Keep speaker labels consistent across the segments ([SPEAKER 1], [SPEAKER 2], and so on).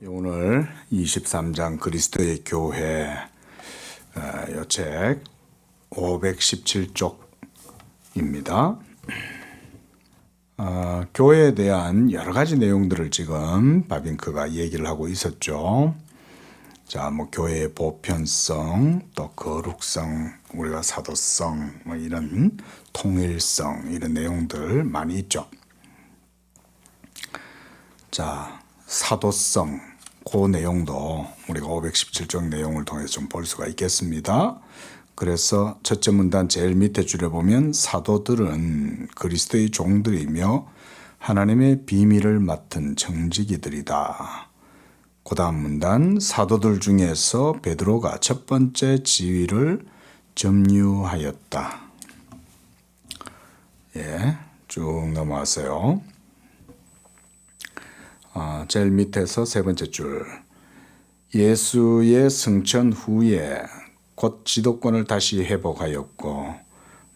[SPEAKER 1] 오늘 23장 그리스도의 교회 이 책 517쪽입니다. 교회에 대한 여러 가지 내용들을 지금 바빙크가 얘기를 하고 있었죠. 자, 교회의 보편성, 또 거룩성, 우리가 사도성, 이런 통일성, 이런 내용들 많이 있죠. 자, 사도성, 그 내용도 우리가 517쪽 내용을 통해서 좀 볼 수가 있겠습니다. 그래서 첫째 문단 제일 밑에 줄에 보면 사도들은 그리스도의 종들이며 하나님의 비밀을 맡은 청지기들이다. 그 다음 문단 사도들 중에서 베드로가 첫 번째 지위를 점유하였다. 쭉 넘어왔어요. 제일 밑에서 세 번째 줄. 예수의 승천 후에 곧 지도권을 다시 회복하였고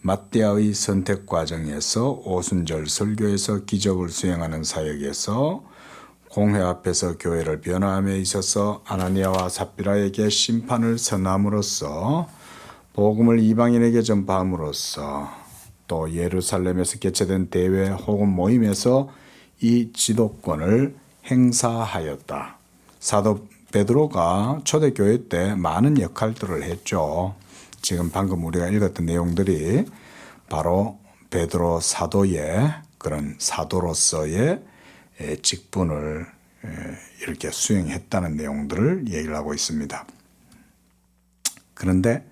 [SPEAKER 1] 마띠아의 선택 과정에서 오순절 설교에서 기적을 수행하는 사역에서 공회 앞에서 교회를 변화함에 있어서 아나니아와 삽비라에게 심판을 선함으로써 복음을 이방인에게 전파함으로써 또 예루살렘에서 개최된 대회 혹은 모임에서 이 지도권을 행사하였다. 사도 베드로가 초대교회 때 많은 역할들을 했죠. 지금 방금 우리가 읽었던 내용들이 바로 베드로 사도의 그런 사도로서의 직분을 이렇게 수행했다는 내용들을 얘기를 하고 있습니다. 그런데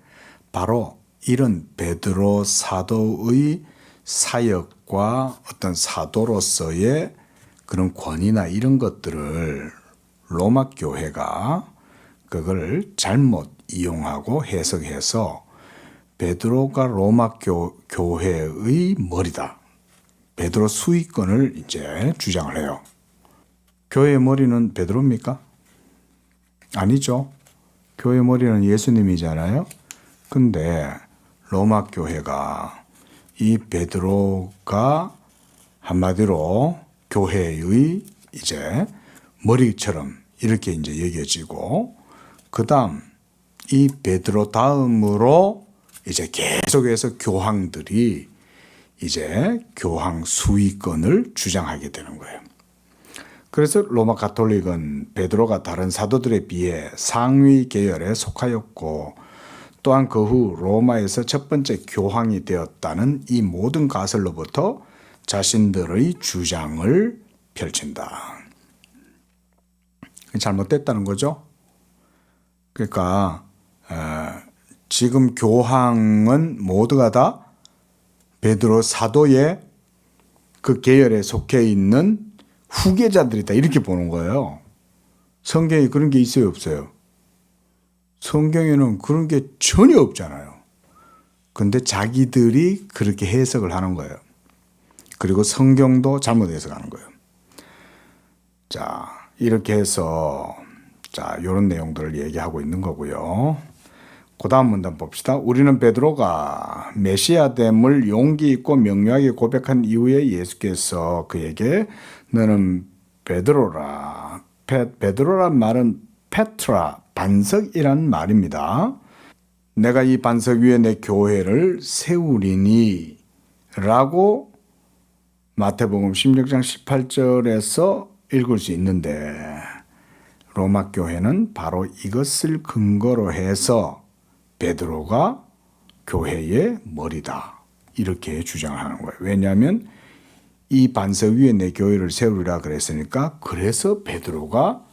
[SPEAKER 1] 바로 이런 베드로 사도의 사역과 어떤 사도로서의 그런 권위나 이런 것들을 로마 교회가 그걸 잘못 이용하고 해석해서 베드로가 로마 교회의 머리다. 베드로 수위권을 이제 주장을 해요. 교회의 머리는 베드로입니까? 아니죠. 교회의 머리는 예수님이잖아요. 근데 로마 교회가 이 베드로가 한마디로 교회의 이제 머리처럼 이렇게 이제 여겨지고, 그 다음 이 베드로 다음으로 이제 계속해서 교황들이 이제 교황 수위권을 주장하게 되는 거예요. 그래서 로마 가톨릭은 베드로가 다른 사도들에 비해 상위 계열에 속하였고, 또한 그 후 로마에서 첫 번째 교황이 되었다는 이 모든 가설로부터 자신들의 주장을 펼친다. 잘못됐다는 거죠. 그러니까 지금 교황은 모두가 다 베드로 사도의 그 계열에 속해 있는 후계자들이다, 이렇게 보는 거예요. 성경에 그런 게 있어요, 없어요? 성경에는 그런 게 전혀 없잖아요. 근데 자기들이 그렇게 해석을 하는 거예요. 그리고 성경도 잘못 해석하는 거예요. 자, 이렇게 해서 이런 내용들을 얘기하고 있는 거고요. 그 다음 문단 봅시다. 우리는 베드로가 메시아됨을 용기 있고 명료하게 고백한 이후에 예수께서 그에게 너는 베드로라. 베드로란 말은 페트라, 반석이란 말입니다. 내가 이 반석 위에 내 교회를 세우리니 라고 마태복음 16장 18절에서 읽을 수 있는데, 로마 교회는 바로 이것을 근거로 해서 베드로가 교회의 머리다, 이렇게 주장을 하는 거예요. 왜냐하면 이 반석 위에 내 교회를 세우리라 그랬으니까, 그래서 베드로가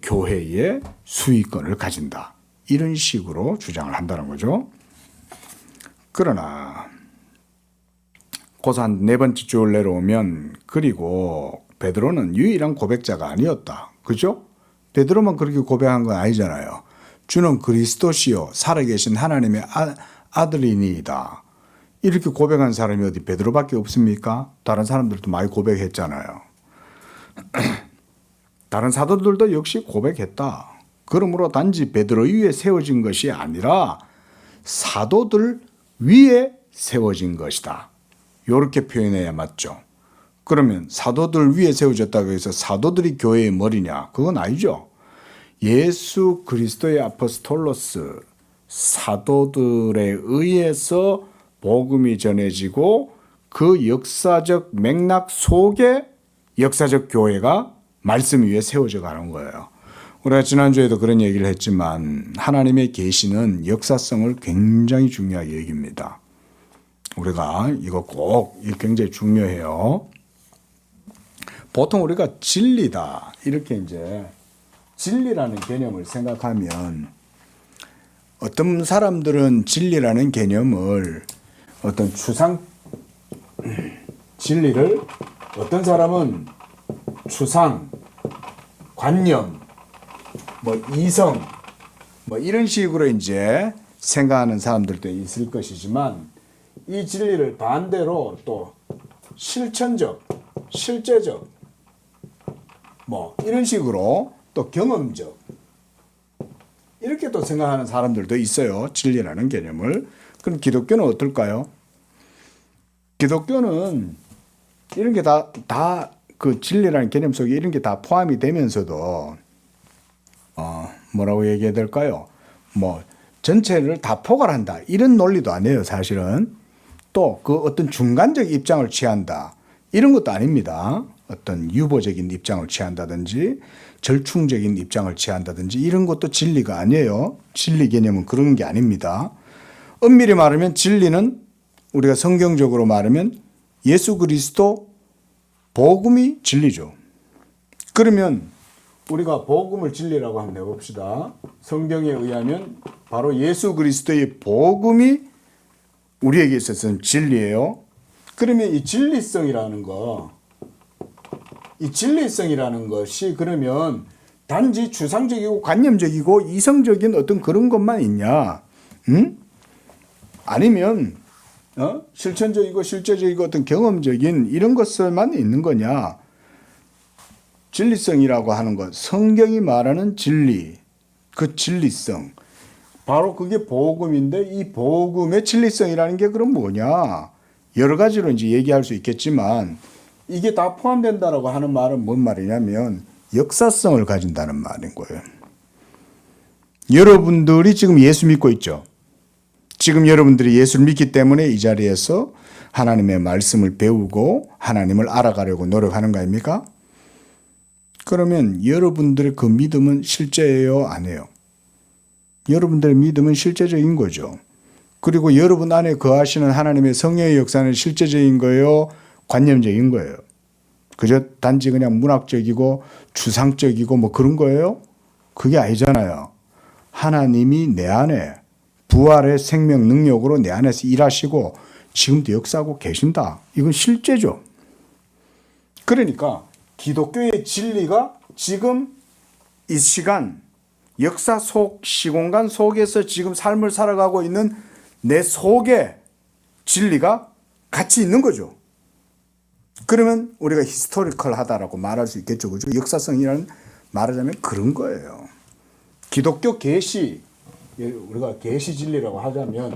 [SPEAKER 1] 교회의 수위권을 가진다, 이런 식으로 주장을 한다는 거죠. 그러나 고사 네 번째 줄 내려오면, 그리고 베드로는 유일한 고백자가 아니었다. 그죠? 베드로만 그렇게 고백한 건 아니잖아요. 주는 그리스도시요 살아계신 하나님의 아들이니이다. 이렇게 고백한 사람이 어디 베드로밖에 없습니까? 다른 사람들도 많이 고백했잖아요. 다른 사도들도 역시 고백했다. 그러므로 단지 베드로 위에 세워진 것이 아니라 사도들 위에 세워진 것이다. 이렇게 표현해야 맞죠. 그러면 사도들 위에 세워졌다고 해서 사도들이 교회의 머리냐? 그건 아니죠. 예수 그리스도의 아포스톨로스, 사도들에 의해서 복음이 전해지고 그 역사적 맥락 속에 역사적 교회가 말씀 위에 세워져 가는 거예요. 우리가 지난주에도 그런 얘기를 했지만 하나님의 계시는 역사성을 굉장히 중요하게 여깁니다. 우리가 이거 꼭 굉장히 중요해요. 보통 우리가 진리다 이렇게 이제 진리라는 개념을 생각하면 어떤 사람들은 진리라는 개념을 어떤 진리를 어떤 사람은 추상, 관념, 이성 이런 식으로 이제 생각하는 사람들도 있을 것이지만 이 진리를 반대로 또 실천적, 실제적 이런 식으로 또 경험적 이렇게 또 생각하는 사람들도 있어요. 진리라는 개념을. 그럼 기독교는 어떨까요? 기독교는 이런 게 다 그 진리라는 개념 속에 이런 게 다 포함이 되면서도 뭐라고 얘기해야 될까요? 전체를 다 포괄한다 이런 논리도 아니에요. 사실은 또 그 어떤 중간적 입장을 취한다 이런 것도 아닙니다. 어떤 유보적인 입장을 취한다든지 절충적인 입장을 취한다든지 이런 것도 진리가 아니에요. 진리 개념은 그런 게 아닙니다. 엄밀히 말하면 진리는 우리가 성경적으로 말하면 예수 그리스도 복음이 진리죠. 그러면 우리가 복음을 진리라고 한번 해봅시다. 성경에 의하면 바로 예수 그리스도의 복음이 우리에게 있어서는 진리예요. 그러면 이 진리성이라는 것이 그러면 단지 추상적이고 관념적이고 이성적인 어떤 그런 것만 있냐? 아니면 실천적이고 실제적이고 어떤 경험적인 이런 것들만 있는 거냐? 진리성이라고 하는 것, 성경이 말하는 진리, 그 진리성, 바로 그게 복음인데 이 복음의 진리성이라는 게 그럼 뭐냐? 여러 가지로 이제 얘기할 수 있겠지만 이게 다 포함된다라고 하는 말은 뭔 말이냐면 역사성을 가진다는 말인 거예요. 여러분들이 지금 예수 믿고 있죠. 지금 여러분들이 예수를 믿기 때문에 이 자리에서 하나님의 말씀을 배우고 하나님을 알아가려고 노력하는 거 아닙니까? 그러면 여러분들의 그 믿음은 실제예요? 아니에요? 여러분들의 믿음은 실제적인 거죠. 그리고 여러분 안에 거하시는 하나님의 성령의 역사는 실제적인 거예요? 관념적인 거예요? 그저 단지 그냥 문학적이고 추상적이고 그런 거예요? 그게 아니잖아요. 하나님이 내 안에 부활의 생명 능력으로 내 안에서 일하시고 지금도 역사하고 계신다. 이건 실제죠. 그러니까 기독교의 진리가 지금 이 시간 역사 속 시공간 속에서 지금 삶을 살아가고 있는 내 속에 진리가 같이 있는 거죠. 그러면 우리가 히스토리컬하다라고 말할 수 있겠죠. 그죠? 역사성이라는 말하자면 그런 거예요. 기독교 계시, 우리가 계시 진리라고 하자면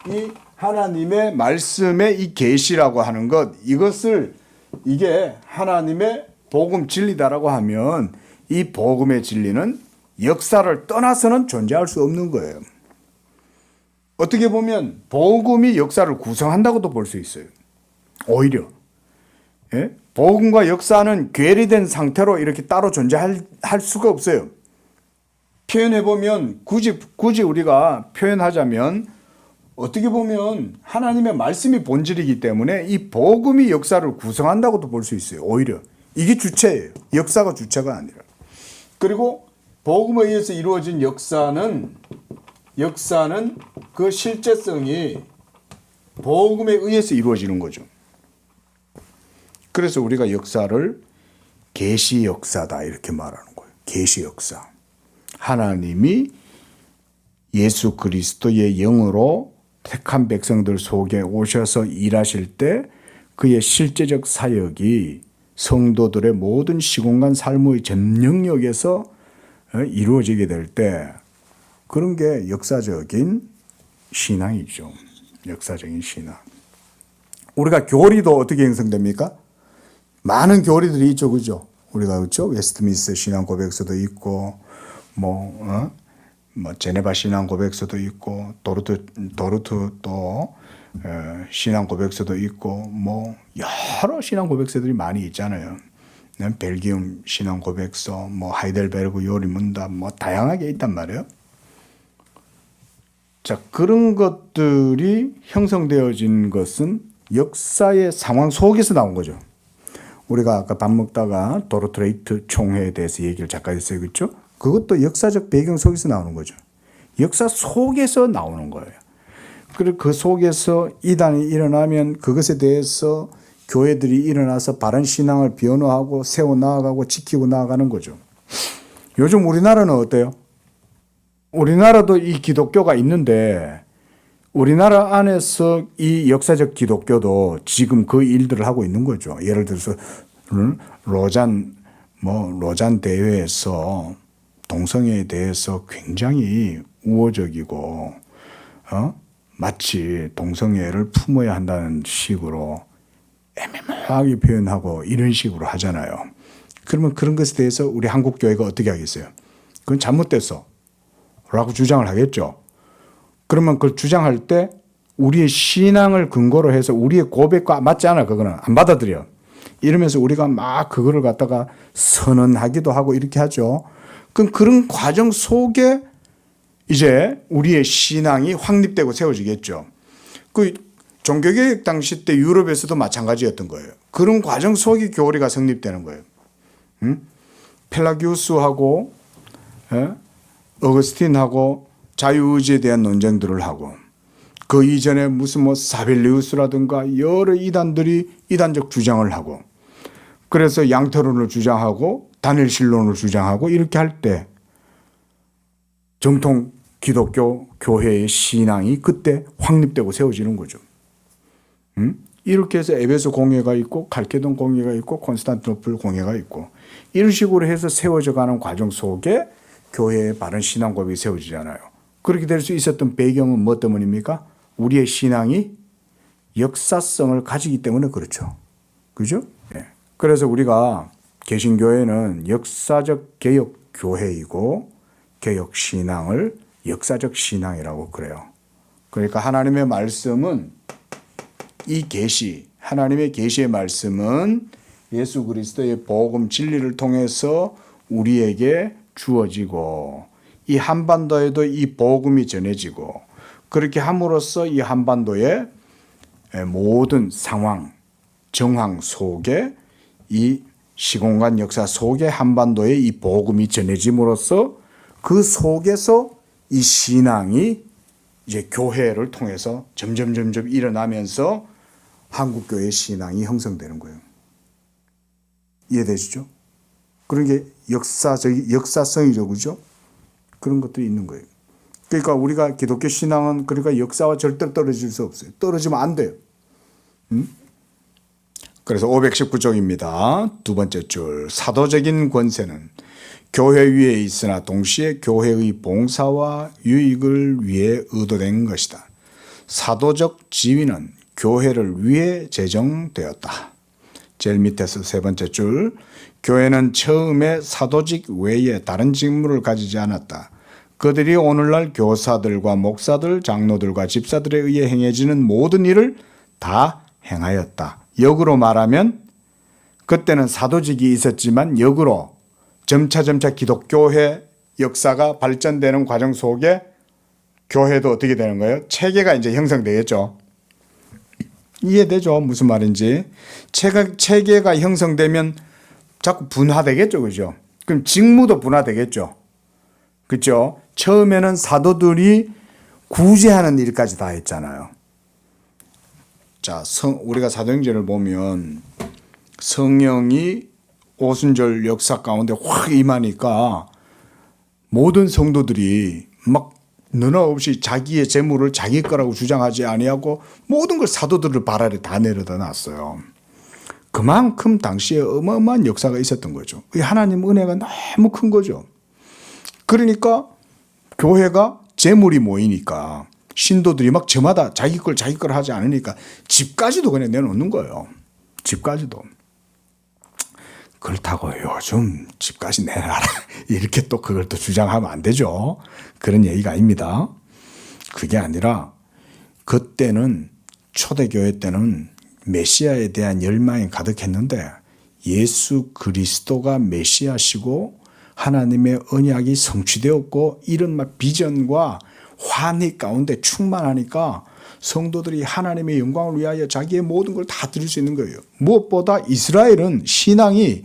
[SPEAKER 1] 이 하나님의 말씀의 이 계시라고 하는 것, 이게 하나님의 복음 진리다라고 하면 이 복음의 진리는 역사를 떠나서는 존재할 수 없는 거예요. 어떻게 보면 복음이 역사를 구성한다고도 볼 수 있어요. 오히려 복음과 역사는 괴리된 상태로 이렇게 따로 존재할 수가 없어요. 표현해보면 굳이 우리가 표현하자면 어떻게 보면 하나님의 말씀이 본질이기 때문에 이 복음이 역사를 구성한다고도 볼 수 있어요. 오히려 이게 주체예요. 역사가 주체가 아니라. 그리고 복음에 의해서 이루어진 역사는 그 실제성이 복음에 의해서 이루어지는 거죠. 그래서 우리가 역사를 계시 역사다 이렇게 말하는 거예요. 계시 역사. 하나님이 예수 그리스도의 영으로 택한 백성들 속에 오셔서 일하실 때 그의 실제적 사역이 성도들의 모든 시공간 삶의 전 영역에서 이루어지게 될 때 그런 게 역사적인 신앙이죠. 역사적인 신앙. 우리가 교리도 어떻게 형성됩니까? 많은 교리들이 있죠, 그죠? 우리가 그죠? 웨스트민스터 신앙 고백서도 있고, 뭐 제네바 신앙 고백서도 있고, 도르트 또 신앙 고백서도 있고, 뭐 여러 신앙 고백서들이 많이 있잖아요. 벨기움 신앙 고백서, 뭐 하이델베르그 요리 문답, 뭐 다양하게 있단 말이에요. 자, 그런 것들이 형성되어진 것은 역사의 상황 속에서 나온 거죠. 우리가 아까 밥 먹다가 도르트레이트 총회에 대해서 얘기를 잠깐 했어요. 그렇죠? 그것도 역사적 배경 속에서 나오는 거죠. 역사 속에서 나오는 거예요. 그리고 그 속에서 이단이 일어나면 그것에 대해서 교회들이 일어나서 바른 신앙을 변호하고 세워나가고 지키고 나아가는 거죠. 요즘 우리나라는 어때요? 우리나라도 이 기독교가 있는데 우리나라 안에서 이 역사적 기독교도 지금 그 일들을 하고 있는 거죠. 예를 들어서 로잔 대회에서 동성애에 대해서 굉장히 우호적이고 마치 동성애를 품어야 한다는 식으로 애매모호하게 표현하고 이런 식으로 하잖아요. 그러면 그런 것에 대해서 우리 한국 교회가 어떻게 하겠어요? 그건 잘못됐어 라고 주장을 하겠죠. 그러면 그걸 주장할 때 우리의 신앙을 근거로 해서 우리의 고백과 맞지 않아. 그거는 안 받아들여. 이러면서 우리가 막 그거를 갖다가 선언하기도 하고 이렇게 하죠. 그럼 그런 과정 속에 이제 우리의 신앙이 확립되고 세워지겠죠. 그 종교개혁 당시 때 유럽에서도 마찬가지였던 거예요. 그런 과정 속에 교리가 성립되는 거예요. 펠라기우스하고 어거스틴하고 자유의지에 대한 논쟁들을 하고 그 이전에 무슨 뭐 사벨리우스라든가 여러 이단들이 이단적 주장을 하고 그래서 양태론을 주장하고 단일신론을 주장하고 이렇게 할 때 정통 기독교 교회의 신앙이 그때 확립되고 세워지는 거죠. 이렇게 해서 에베소 공회가 있고 칼케돈 공회가 있고 콘스탄티노플 공회가 있고 이런 식으로 해서 세워져가는 과정 속에 교회의 바른 신앙 고백이 세워지잖아요. 그렇게 될 수 있었던 배경은 뭐 때문입니까? 우리의 신앙이 역사성을 가지기 때문에 그렇죠. 그죠? 네. 그래서 우리가 개신교회는 역사적 개혁 교회이고 개혁 신앙을 역사적 신앙이라고 그래요. 그러니까 하나님의 말씀은 이 계시, 하나님의 계시의 말씀은 예수 그리스도의 복음 진리를 통해서 우리에게 주어지고 이 한반도에도 이 복음이 전해지고 그렇게 함으로써 이 한반도의 모든 상황, 정황 속에 이 시공간 역사 속에 한반도에 이 복음이 전해짐으로써 그 속에서 이 신앙이 이제 교회를 통해서 점점 일어나면서 한국교회 신앙이 형성되는 거예요. 이해되시죠? 그런 게 역사성이죠, 그죠? 그런 것들이 있는 거예요. 그러니까 우리가 기독교 신앙은 그러니까 역사와 절대로 떨어질 수 없어요. 떨어지면 안 돼요. 그래서 519쪽입니다. 두 번째 줄. 사도적인 권세는 교회 위에 있으나 동시에 교회의 봉사와 유익을 위해 의도된 것이다. 사도적 지위는 교회를 위해 제정되었다. 제일 밑에서 세 번째 줄. 교회는 처음에 사도직 외에 다른 직무를 가지지 않았다. 그들이 오늘날 교사들과 목사들, 장로들과 집사들에 의해 행해지는 모든 일을 다 행하였다. 역으로 말하면 그때는 사도직이 있었지만 역으로 점차 기독교회 역사가 발전되는 과정 속에 교회도 어떻게 되는 거예요? 체계가 이제 형성되겠죠. 이해되죠? 무슨 말인지. 체계가 형성되면 자꾸 분화되겠죠. 그죠? 그럼 직무도 분화되겠죠. 그죠? 처음에는 사도들이 구제하는 일까지 다 했잖아요. 자, 우리가 사도행전을 보면 성령이 오순절 역사 가운데 확 임하니까 모든 성도들이 막 너나 없이 자기의 재물을 자기 거라고 주장하지 아니하고 모든 걸 사도들을 발 아래 다 내려다 놨어요. 그만큼 당시에 어마어마한 역사가 있었던 거죠. 하나님 은혜가 너무 큰 거죠. 그러니까 교회가 재물이 모이니까 신도들이 막 저마다 자기 걸 하지 않으니까 집까지도 그냥 내놓는 거예요. 집까지도. 그렇다고 요즘 집까지 내놔라 이렇게 또 그걸 또 주장하면 안 되죠. 그런 얘기가 아닙니다. 그게 아니라 그때는 초대교회 때는 메시아에 대한 열망이 가득했는데 예수 그리스도가 메시아시고 하나님의 언약이 성취되었고 이런 막 비전과 환희 가운데 충만하니까 성도들이 하나님의 영광을 위하여 자기의 모든 걸 다 드릴 수 있는 거예요. 무엇보다 이스라엘은 신앙이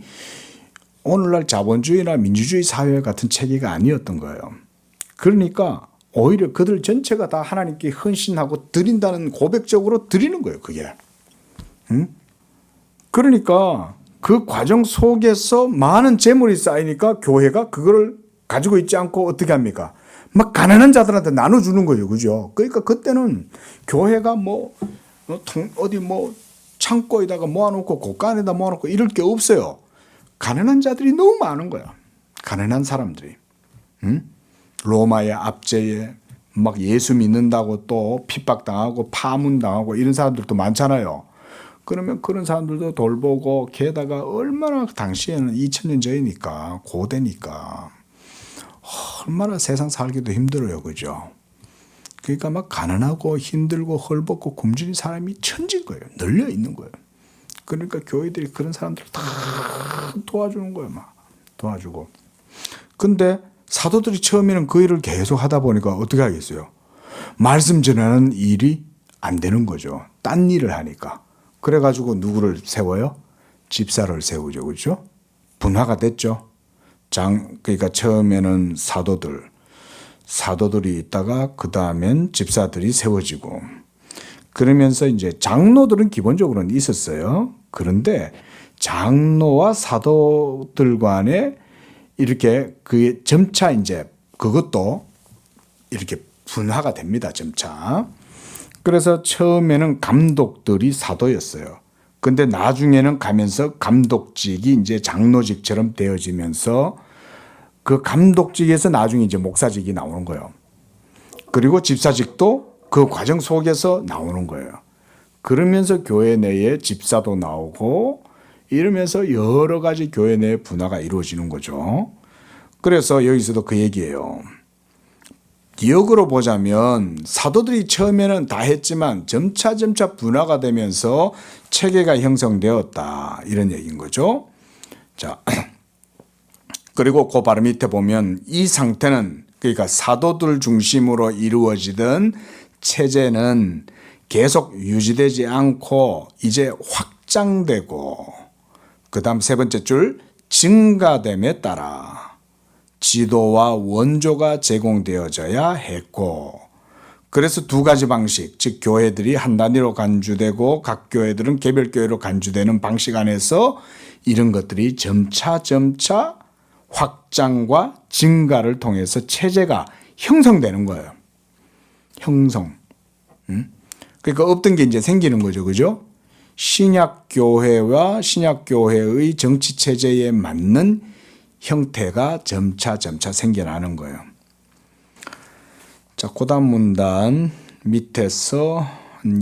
[SPEAKER 1] 오늘날 자본주의나 민주주의 사회 같은 체계가 아니었던 거예요. 그러니까 오히려 그들 전체가 다 하나님께 헌신하고 드린다는 고백적으로 드리는 거예요. 그게. 그러니까 그 과정 속에서 많은 재물이 쌓이니까 교회가 그거를 가지고 있지 않고 어떻게 합니까? 막 가난한 자들한테 나눠주는 거예요. 그죠? 그러니까 그때는 교회가 어디 창고에다가 모아놓고 곳간에다 모아놓고 이럴 게 없어요. 가난한 자들이 너무 많은 거야. 가난한 사람들이. 로마의 압제에 막 예수 믿는다고 또 핍박당하고 파문당하고 이런 사람들도 많잖아요. 그러면 그런 사람들도 돌보고 게다가 얼마나 당시에는 2000년 전이니까 고대니까 얼마나 세상 살기도 힘들어요. 그죠? 그러니까 막 가난하고 힘들고 헐벗고 굶주린 사람이 천진 거예요. 널려 있는 거예요. 그러니까 교회들이 그런 사람들을 다 도와주는 거예요. 막 도와주고. 근데 사도들이 처음에는 그 일을 계속 하다 보니까 어떻게 하겠어요? 말씀 전하는 일이 안 되는 거죠. 딴 일을 하니까. 그래가지고 누구를 세워요? 집사를 세우죠. 그렇죠? 분화가 됐죠. 그러니까 처음에는 사도들이 있다가 그 다음엔 집사들이 세워지고 그러면서 이제 장로들은 기본적으로는 있었어요. 그런데 장로와 사도들 간에 이렇게 그 점차 이제 그것도 이렇게 분화가 됩니다. 점차. 그래서 처음에는 감독들이 사도였어요. 근데 나중에는 가면서 감독직이 이제 장로직처럼 되어지면서 그 감독직에서 나중에 이제 목사직이 나오는 거예요. 그리고 집사직도 그 과정 속에서 나오는 거예요. 그러면서 교회 내에 집사도 나오고 이러면서 여러 가지 교회 내 분화가 이루어지는 거죠. 그래서 여기서도 그 얘기예요. 기억으로 보자면 사도들이 처음에는 다 했지만 점차 분화가 되면서 체계가 형성되었다. 이런 얘기인 거죠. 자, 그리고 그 바로 밑에 보면 이 상태는 그러니까 사도들 중심으로 이루어지던 체제는 계속 유지되지 않고 이제 확장되고 그 다음 세 번째 줄 증가됨에 따라 지도와 원조가 제공되어져야 했고 그래서 두 가지 방식 즉 교회들이 한 단위로 간주되고 각 교회들은 개별 교회로 간주되는 방식 안에서 이런 것들이 점차 확장과 증가를 통해서 체제가 형성되는 거예요. 형성. 그러니까 없던 게 이제 생기는 거죠. 그죠? 신약교회와 신약교회의 정치체제에 맞는 형태가 점차 생겨나는 거예요. 자, 그 다음 문단 밑에서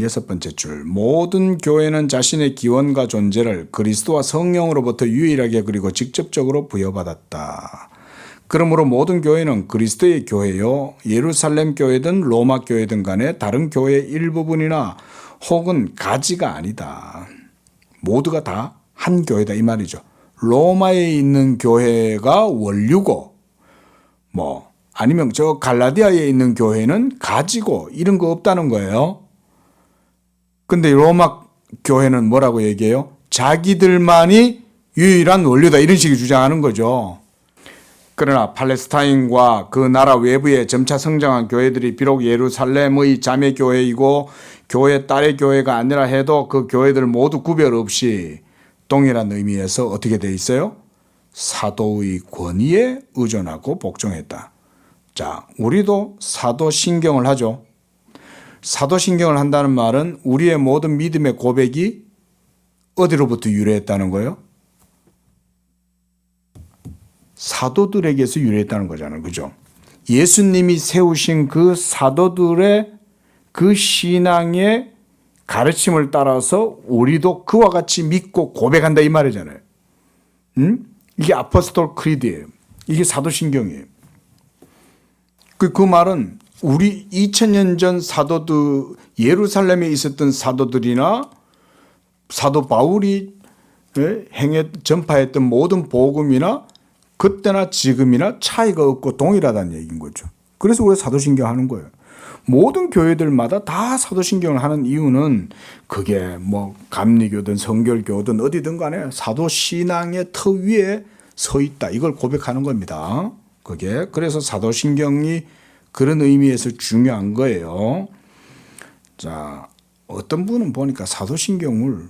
[SPEAKER 1] 여섯 번째 줄. 모든 교회는 자신의 기원과 존재를 그리스도와 성령으로부터 유일하게 그리고 직접적으로 부여받았다. 그러므로 모든 교회는 그리스도의 교회요. 예루살렘 교회든 로마 교회든 간에 다른 교회의 일부분이나 혹은 가지가 아니다. 모두가 다 한 교회다 이 말이죠. 로마에 있는 교회가 원류고 아니면 저 갈라디아에 있는 교회는 가지고 이런 거 없다는 거예요. 근데 로마 교회는 뭐라고 얘기해요? 자기들만이 유일한 원류다 이런 식으로 주장하는 거죠. 그러나 팔레스타인과 그 나라 외부에 점차 성장한 교회들이 비록 예루살렘의 자매 교회이고 교회 딸의 교회가 아니라 해도 그 교회들 모두 구별 없이 동일한 의미에서 어떻게 돼 있어요? 사도의 권위에 의존하고 복종했다. 자, 우리도 사도 신경을 하죠. 사도 신경을 한다는 말은 우리의 모든 믿음의 고백이 어디로부터 유래했다는 거예요? 사도들에게서 유래했다는 거잖아요. 그죠? 예수님이 세우신 그 사도들의 그 신앙의 가르침을 따라서 우리도 그와 같이 믿고 고백한다 이 말이잖아요. 이게 아포스톨 크리드예요. 이게 사도신경이에요. 그 말은 우리 2000년 전 사도들, 예루살렘에 있었던 사도들이나 사도 바울이 전파했던 모든 복음이나 그때나 지금이나 차이가 없고 동일하다는 얘기인 거죠. 그래서 왜 사도신경 하는 거예요. 모든 교회들마다 다 사도신경을 하는 이유는 그게 뭐 감리교든 성결교든 어디든 간에 사도신앙의 터 위에 서 있다. 이걸 고백하는 겁니다. 그게 그래서 사도신경이 그런 의미에서 중요한 거예요. 자, 어떤 분은 보니까 사도신경을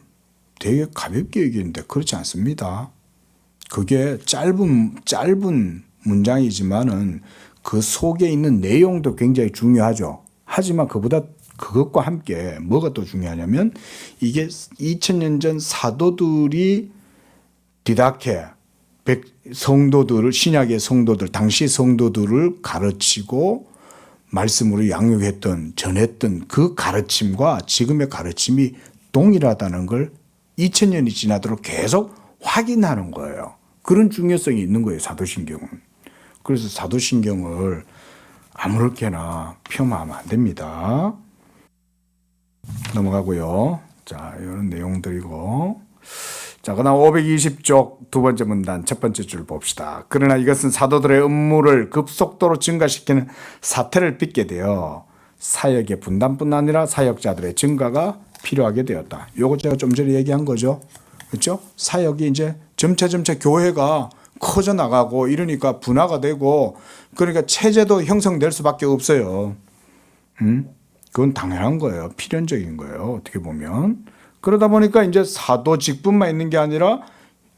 [SPEAKER 1] 되게 가볍게 얘기했는데 그렇지 않습니다. 그게 짧은 문장이지만은 그 속에 있는 내용도 굉장히 중요하죠. 하지만 그것과 함께 뭐가 또 중요하냐면 이게 2000년 전 사도들이 디다케 성도들을 신약의 성도들 당시 성도들을 가르치고 말씀으로 양육했던 전했던 그 가르침과 지금의 가르침이 동일하다는 걸 2000년이 지나도록 계속 확인하는 거예요. 그런 중요성이 있는 거예요, 사도신경은. 그래서 사도신경을 아무렇게나 폄하하면 안 됩니다. 넘어가고요. 자, 이런 내용들이고. 자, 그다음 520쪽 두 번째 문단 첫 번째 줄 봅시다. 그러나 이것은 사도들의 업무를 급속도로 증가시키는 사태를 빚게 되어 사역의 분단뿐 아니라 사역자들의 증가가 필요하게 되었다. 요거 제가 좀 전에 얘기한 거죠. 그렇죠? 사역이 이제 점차 교회가 커져 나가고 이러니까 분화가 되고 그러니까 체제도 형성될 수밖에 없어요. 그건 당연한 거예요. 필연적인 거예요. 어떻게 보면. 그러다 보니까 이제 사도직분만 있는 게 아니라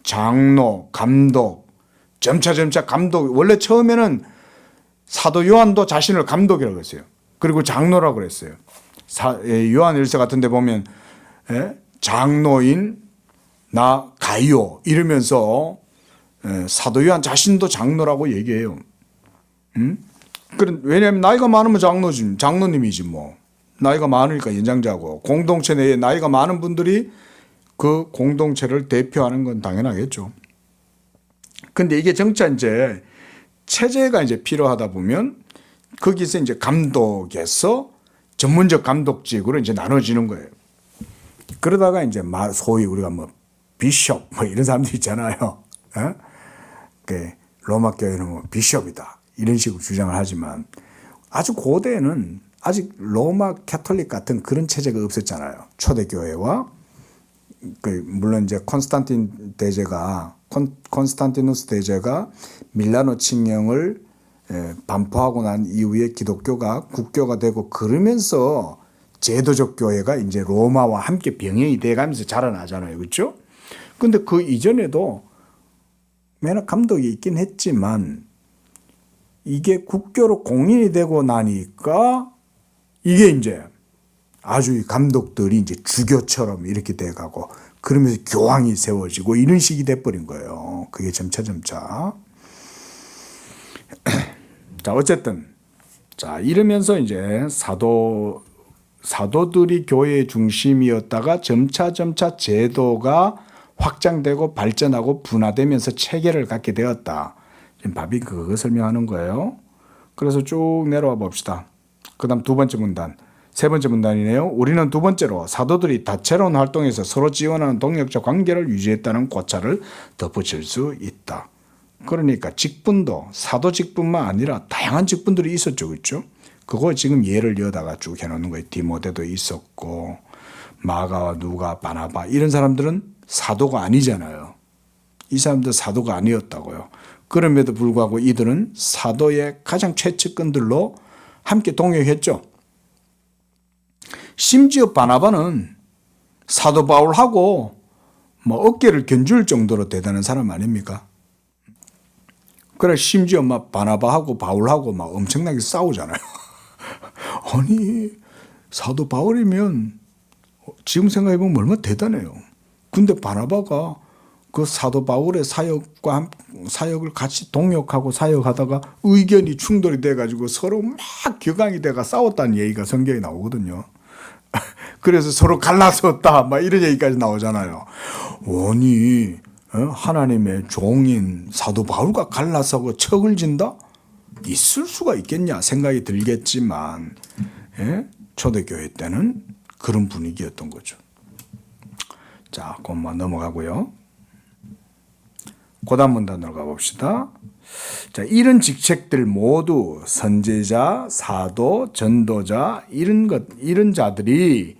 [SPEAKER 1] 장로, 감독, 점차 감독. 원래 처음에는 사도 요한도 자신을 감독이라고 했어요. 그리고 장로라고 그랬어요. 요한 일서 같은 데 보면 장로인 나 가이오 이러면서 사도 요한 자신도 장로라고 얘기해요. 왜냐하면 나이가 많으면 장로님이지 뭐. 나이가 많으니까 연장자고 공동체 내에 나이가 많은 분들이 그 공동체를 대표하는 건 당연하겠죠. 근데 이게 정차 이제 체제가 이제 필요하다 보면 거기서 이제 감독에서 전문적 감독직으로 이제 나눠지는 거예요. 그러다가 이제 소위 우리가 뭐 비숍 뭐 이런 사람들 있잖아요. 그 로마 교회는 뭐 비숍이다 이런 식으로 주장을 하지만 아주 고대에는 아직 로마 캐톨릭 같은 그런 체제가 없었잖아요. 초대교회와 물론 이제 콘스탄티누스 대제가 밀라노 칙령을 반포하고 난 이후에 기독교가 국교가 되고 그러면서 제도적 교회가 이제 로마와 함께 병행이 돼가면서 자라나잖아요. 그렇죠? 근데 그 이전에도 맨날 감독이 있긴 했지만 이게 국교로 공인이 되고 나니까 이게 이제 아주 감독들이 이제 주교처럼 이렇게 돼가고 그러면서 교황이 세워지고 이런 식이 돼버린 거예요. 그게 점차. 자, 어쨌든. 자, 이러면서 이제 사도들이 교회의 중심이었다가 점차 제도가 확장되고 발전하고 분화되면서 체계를 갖게 되었다. 지금 밥이 그거 설명하는 거예요. 그래서 쭉 내려와 봅시다. 그 다음 두 번째 문단. 세 번째 문단이네요. 우리는 두 번째로 사도들이 다채로운 활동에서 서로 지원하는 동력적 관계를 유지했다는 고찰을 덧붙일 수 있다. 그러니까 직분도 사도 직분만 아니라 다양한 직분들이 있었죠. 그렇죠? 그거 지금 예를 이어다가 쭉 해놓는 거예요. 디모데도 있었고 마가와 누가 바나바 이런 사람들은 사도가 아니잖아요. 이 사람들 사도가 아니었다고요. 그럼에도 불구하고 이들은 사도의 가장 최측근들로 함께 동역했죠. 심지어 바나바는 사도 바울하고 뭐 어깨를 견줄 정도로 대단한 사람 아닙니까? 그래 심지어 막 바나바하고 바울하고 막 엄청나게 싸우잖아요. 아니 사도 바울이면 지금 생각해보면 얼마나 대단해요. 근데 바나바가 그 사도 바울의 사역을 같이 동역하고 사역하다가 의견이 충돌이 돼가지고 서로 막 격앙이 돼가 싸웠다는 얘기가 성경에 나오거든요. 그래서 서로 갈라섰다 막 이런 얘기까지 나오잖아요. 아니 하나님의 종인 사도 바울과 갈라서고 척을 진다? 있을 수가 있겠냐 생각이 들겠지만 초대교회 때는 그런 분위기였던 거죠. 자, 그만 넘어가고요. 고단 문단으로 가봅시다. 자, 이런 직책들 모두 선지자, 사도, 전도자 이런 자들이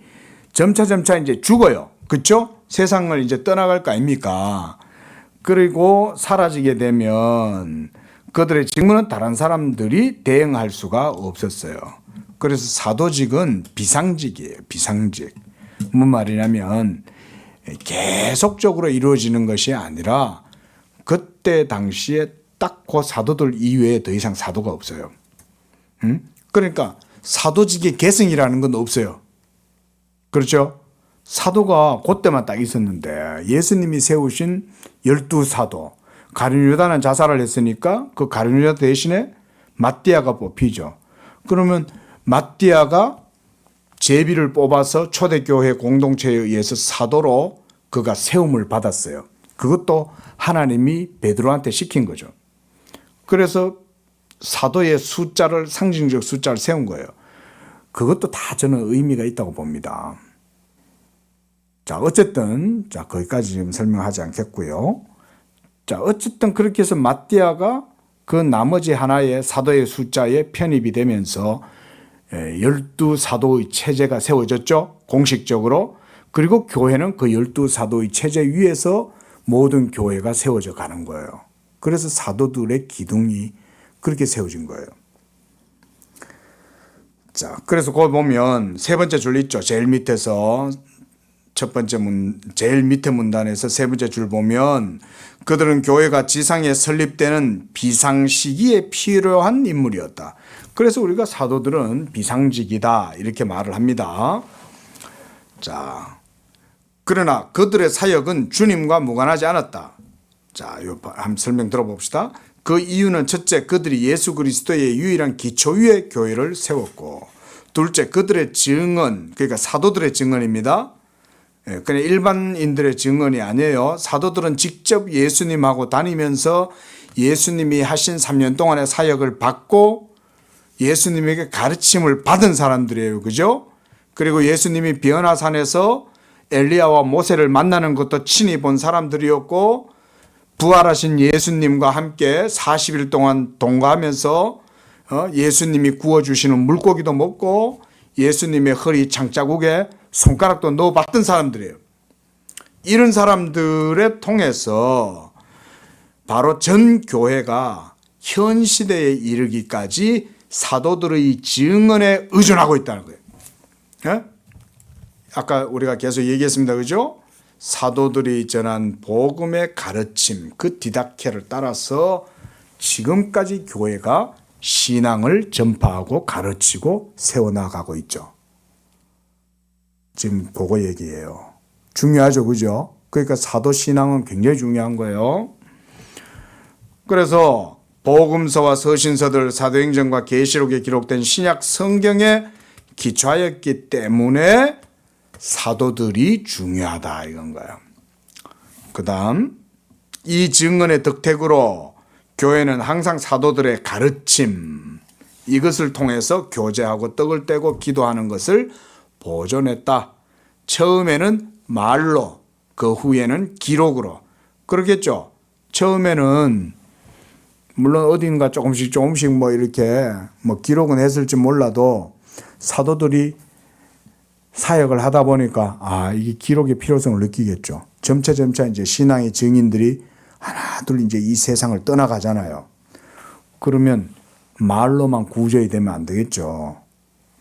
[SPEAKER 1] 점차 이제 죽어요. 그렇죠? 세상을 이제 떠나갈 거 아닙니까? 그리고 사라지게 되면 그들의 직무는 다른 사람들이 대응할 수가 없었어요. 그래서 사도직은 비상직이에요. 비상직. 무슨 말이냐면 계속적으로 이루어지는 것이 아니라 그때 당시에 딱 그 사도들 이외에 더 이상 사도가 없어요. 그러니까 사도직의 계승이라는 건 없어요. 그렇죠? 사도가 그때만 딱 있었는데 예수님이 세우신 12사도 가룟 유다는 자살을 했으니까 그 가룟 유다 대신에 마띠아가 뽑히죠. 그러면 마띠아가 제비를 뽑아서 초대교회 공동체에 의해서 사도로 그가 세움을 받았어요. 그것도 하나님이 베드로한테 시킨 거죠. 그래서 사도의 숫자를 상징적 숫자를 세운 거예요. 그것도 다 저는 의미가 있다고 봅니다. 자, 어쨌든 자 거기까지 지금 설명하지 않겠고요. 자, 어쨌든 그렇게 해서 마띠아가 그 나머지 하나의 사도의 숫자에 편입이 되면서 12사도의 체제가 세워졌죠. 공식적으로. 그리고 교회는 그 12사도의 체제 위에서 모든 교회가 세워져 가는 거예요. 그래서 사도들의 기둥이 그렇게 세워진 거예요. 자, 그래서 거기 보면 세 번째 줄 있죠. 제일 밑에서 첫 번째 제일 밑에 문단에서 세 번째 줄 보면 그들은 교회가 지상에 설립되는 비상 시기에 필요한 인물이었다. 그래서 우리가 사도들은 비상직이다 이렇게 말을 합니다. 자, 그러나 그들의 사역은 주님과 무관하지 않았다. 자, 한번 설명 들어봅시다. 그 이유는 첫째, 그들이 예수 그리스도의 유일한 기초 위에 교회를 세웠고, 둘째, 그들의 증언, 그러니까 사도들의 증언입니다. 그냥 일반인들의 증언이 아니에요. 사도들은 직접 예수님하고 다니면서 예수님이 하신 3년 동안의 사역을 받고 예수님에게 가르침을 받은 사람들이에요. 그죠? 그리고 예수님이 비언하산에서 엘리야와 모세를 만나는 것도 친히 본 사람들이었고, 부활하신 예수님과 함께 40일 동안 동거하면서 예수님이 구워주시는 물고기도 먹고 예수님의 허리 장자국에 손가락도 넣어봤던 사람들이에요. 이런 사람들에 통해서 바로 전 교회가 현 시대에 이르기까지 사도들의 증언에 의존하고 있다는 거예요. 예? 아까 우리가 계속 얘기했습니다. 그죠? 사도들이 전한 복음의 가르침, 그 디다케를 따라서 지금까지 교회가 신앙을 전파하고 가르치고 세워나가고 있죠. 지금 그거 얘기예요. 중요하죠. 그죠? 그러니까 사도 신앙은 굉장히 중요한 거예요. 그래서 복음서와 서신서들, 사도행전과 계시록에 기록된 신약 성경에 기초하였기 때문에 사도들이 중요하다 이건 거예요. 그 다음 이 증언의 덕택으로 교회는 항상 사도들의 가르침 이것을 통해서 교제하고 떡을 떼고 기도하는 것을 보존했다. 처음에는 말로, 그 후에는 기록으로. 그렇겠죠. 처음에는 물론 어딘가 조금씩 뭐 이렇게 뭐 기록은 했을지 몰라도 사도들이 사역을 하다 보니까 이게 기록의 필요성을 느끼겠죠. 점차 이제 신앙의 증인들이 하나 둘 이제 이 세상을 떠나가잖아요. 그러면 말로만 구제이 되면 안 되겠죠.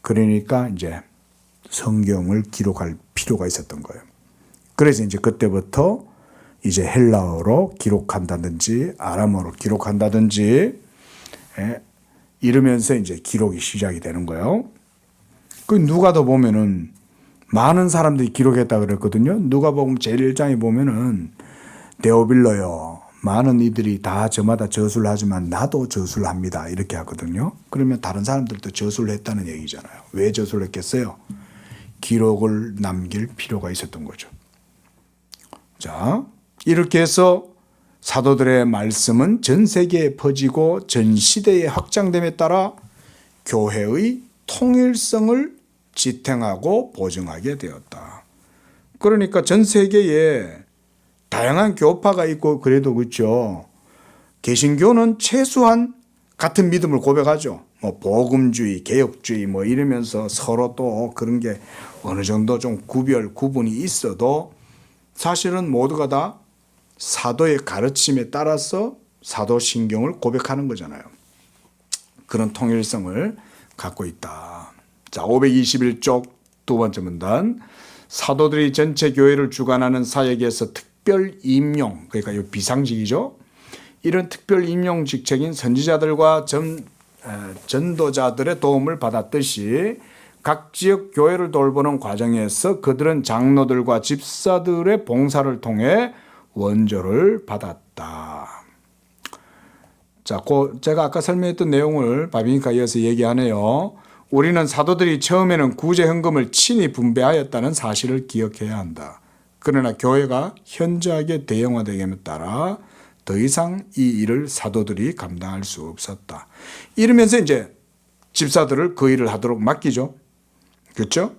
[SPEAKER 1] 그러니까 이제 성경을 기록할 필요가 있었던 거예요. 그래서 이제 그때부터 이제 헬라어로 기록한다든지 아람어로 기록한다든지 이러면서 이제 기록이 시작이 되는 거예요. 그 누가도 보면은 많은 사람들이 기록했다 그랬거든요. 누가복음 제1장에 보면은 데오빌로요. 많은 이들이 다 저마다 저술을 하지만 나도 저술을 합니다. 이렇게 하거든요. 그러면 다른 사람들도 저술을 했다는 얘기잖아요. 왜 저술을 했겠어요? 기록을 남길 필요가 있었던 거죠. 자, 이렇게 해서 사도들의 말씀은 전 세계에 퍼지고 전 시대에 확장됨에 따라 교회의 통일성을 지탱하고 보증하게 되었다. 그러니까 전 세계에 다양한 교파가 있고 그래도 그렇죠. 개신교는 최소한 같은 믿음을 고백하죠. 뭐 복음주의, 개혁주의 뭐 이러면서 서로 또 그런 게 어느 정도 좀 구분이 있어도 사실은 모두가 다 사도의 가르침에 따라서 사도신경을 고백하는 거잖아요. 그런 통일성을 갖고 있다. 자, 521쪽 두 번째 문단. 사도들이 전체 교회를 주관하는 사역에서 특별 임용, 그러니까 이 비상직이죠. 이런 특별 임용 직책인 선지자들과 전도자들의 도움을 받았듯이 각 지역 교회를 돌보는 과정에서 그들은 장로들과 집사들의 봉사를 통해 원조를 받았다. 자, 제가 아까 설명했던 내용을 바비니까 이어서 얘기하네요. 우리는 사도들이 처음에는 구제 헌금을 친히 분배하였다는 사실을 기억해야 한다. 그러나 교회가 현저하게 대형화되기에 따라 더 이상 이 일을 사도들이 감당할 수 없었다. 이러면서 이제 집사들을 그 일을 하도록 맡기죠. 그렇죠?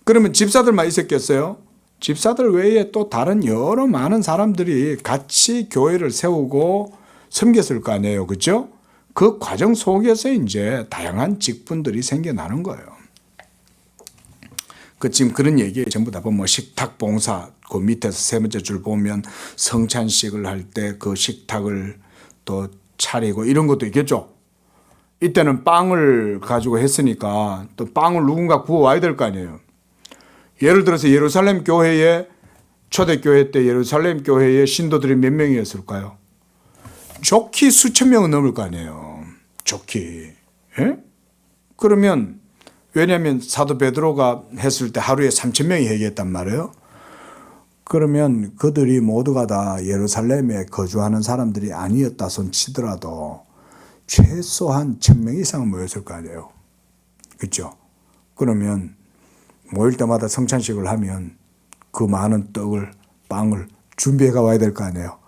[SPEAKER 1] 그러면 집사들만 있었겠어요? 집사들 외에 또 다른 여러 많은 사람들이 같이 교회를 세우고 섬겼을 거 아니에요. 그렇죠? 그 과정 속에서 이제 다양한 직분들이 생겨나는 거예요. 지금 그런 얘기 전부 다 보면 뭐 식탁 봉사, 그 밑에서 세 번째 줄 보면 성찬식을 할 때 그 식탁을 또 차리고 이런 것도 있겠죠. 이때는 빵을 가지고 했으니까 또 빵을 누군가 구워와야 될 거 아니에요. 예를 들어서 예루살렘 교회에 초대교회 때 예루살렘 교회의 신도들이 몇 명이었을까요? 좋기 수천 명은 넘을 거 아니에요. 좋기. 예? 그러면 왜냐하면 사도 베드로가 했을 때 하루에 3,000명이 회개했단 말이에요. 그러면 그들이 모두가 다 예루살렘에 거주하는 사람들이 아니었다 손 치더라도 최소한 1,000명 이상은 모였을 거 아니에요. 그렇죠? 그러면 모일 때마다 성찬식을 하면 그 많은 떡을, 빵을 준비해 가야 될 거 아니에요.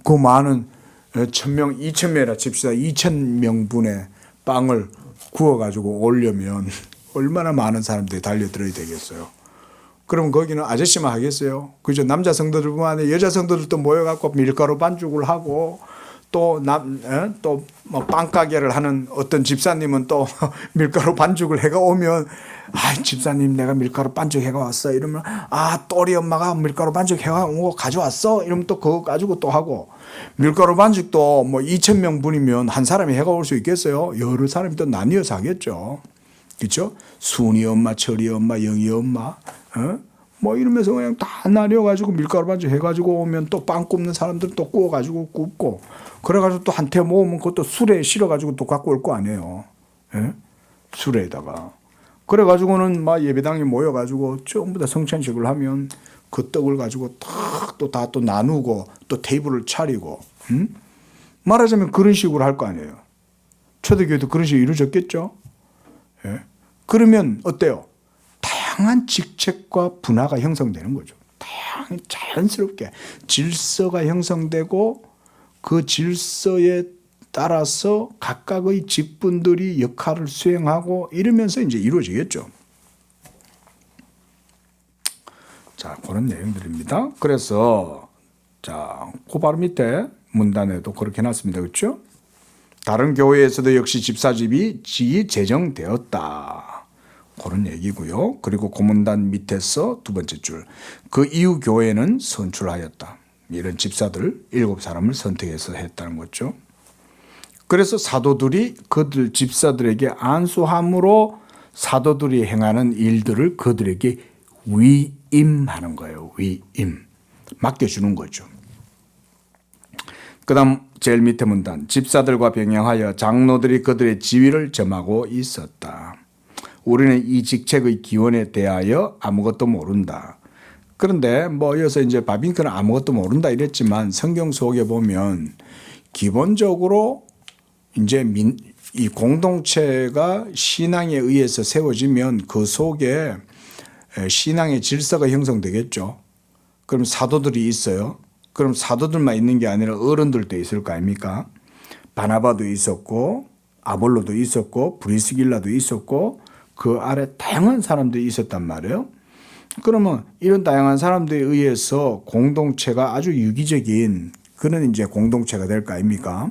[SPEAKER 1] 그 많은 1,000명, 2,000명이라 칩시다. 2,000명분의 빵을 구워가지고 오려면 얼마나 많은 사람들이 달려들어야 되겠어요. 그럼 거기는 아저씨만 하겠어요. 그죠? 남자 성도들뿐만 아니라 여자 성도들도 모여갖고 밀가루 반죽을 하고 또 뭐 빵가게를 하는 어떤 집사님은 또 밀가루 반죽을 해가 오면 집사님 내가 밀가루 반죽 해가 왔어 이러면 또리 엄마가 밀가루 반죽 해가 온 거 가져왔어 이러면 또 그거 가지고 또 하고 밀가루 반죽도 뭐 2,000명 분이면 한 사람이 해가 올 수 있겠어요? 여러 사람이 또 나뉘어서 하겠죠. 그렇죠? 순이 엄마, 철이 엄마, 영이 엄마 뭐 이러면서 그냥 다 나뉘어가지고 밀가루 반죽 해가지고 오면 또 빵 굽는 사람들은 또 구워가지고 굽고 그래가지고 또 한테 모으면 그것도 술에 실어가지고 또 갖고 올 거 아니에요. 예? 술에다가. 그래가지고는 막 예배당에 모여가지고 전부 다 성찬식을 하면 그 떡을 가지고 또 다 또 나누고 또 테이블을 차리고 말하자면 그런 식으로 할 거 아니에요. 초대교회도 그런 식으로 이루어졌겠죠. 예? 그러면 어때요? 다양한 직책과 분화가 형성되는 거죠. 다양한 자연스럽게 질서가 형성되고 그 질서에 따라서 각각의 직분들이 역할을 수행하고 이러면서 이제 이루어지겠죠. 자, 그런 내용들입니다. 그래서 그 바로 밑에 문단에도 그렇게 해놨습니다. 그렇죠? 다른 교회에서도 역시 집사직이 제정되었다. 그런 얘기고요. 그리고 고문단 밑에서 두 번째 줄. 그 이후 교회는 선출하였다. 이런 집사들 7사람을 선택해서 했다는 거죠. 그래서 사도들이 그들 집사들에게 안수함으로 사도들이 행하는 일들을 그들에게 위임하는 거예요. 위임. 맡겨주는 거죠. 그 다음 제일 밑에 문단. 집사들과 병행하여 장로들이 그들의 지위를 점하고 있었다. 우리는 이 직책의 기원에 대하여 아무것도 모른다. 그런데 뭐 여기서 이제 바빙크는 아무것도 모른다 이랬지만 성경 속에 보면 기본적으로 이제 이 공동체가 신앙에 의해서 세워지면 그 속에 신앙의 질서가 형성되겠죠. 그럼 사도들이 있어요. 그럼 사도들만 있는 게 아니라 어른들도 있을 거 아닙니까? 바나바도 있었고 아볼로도 있었고 브리스길라도 있었고 그 아래 다양한 사람들이 있었단 말이에요. 그러면 이런 다양한 사람들에 의해서 공동체가 아주 유기적인 그런 이제 공동체가 될 거 아닙니까?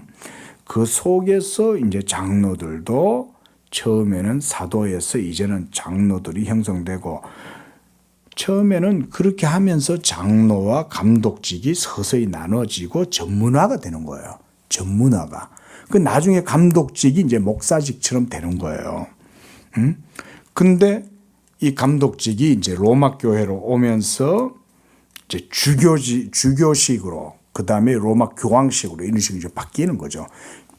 [SPEAKER 1] 그 속에서 이제 장로들도 처음에는 사도에서 이제는 장로들이 형성되고 처음에는 그렇게 하면서 장로와 감독직이 서서히 나눠지고 전문화가 되는 거예요. 전문화가. 그 나중에 감독직이 이제 목사직처럼 되는 거예요. 근데 이 감독직이 이제 로마 교회로 오면서 이제 주교식으로 그 다음에 로마 교황식으로 이런 식으로 이제 바뀌는 거죠.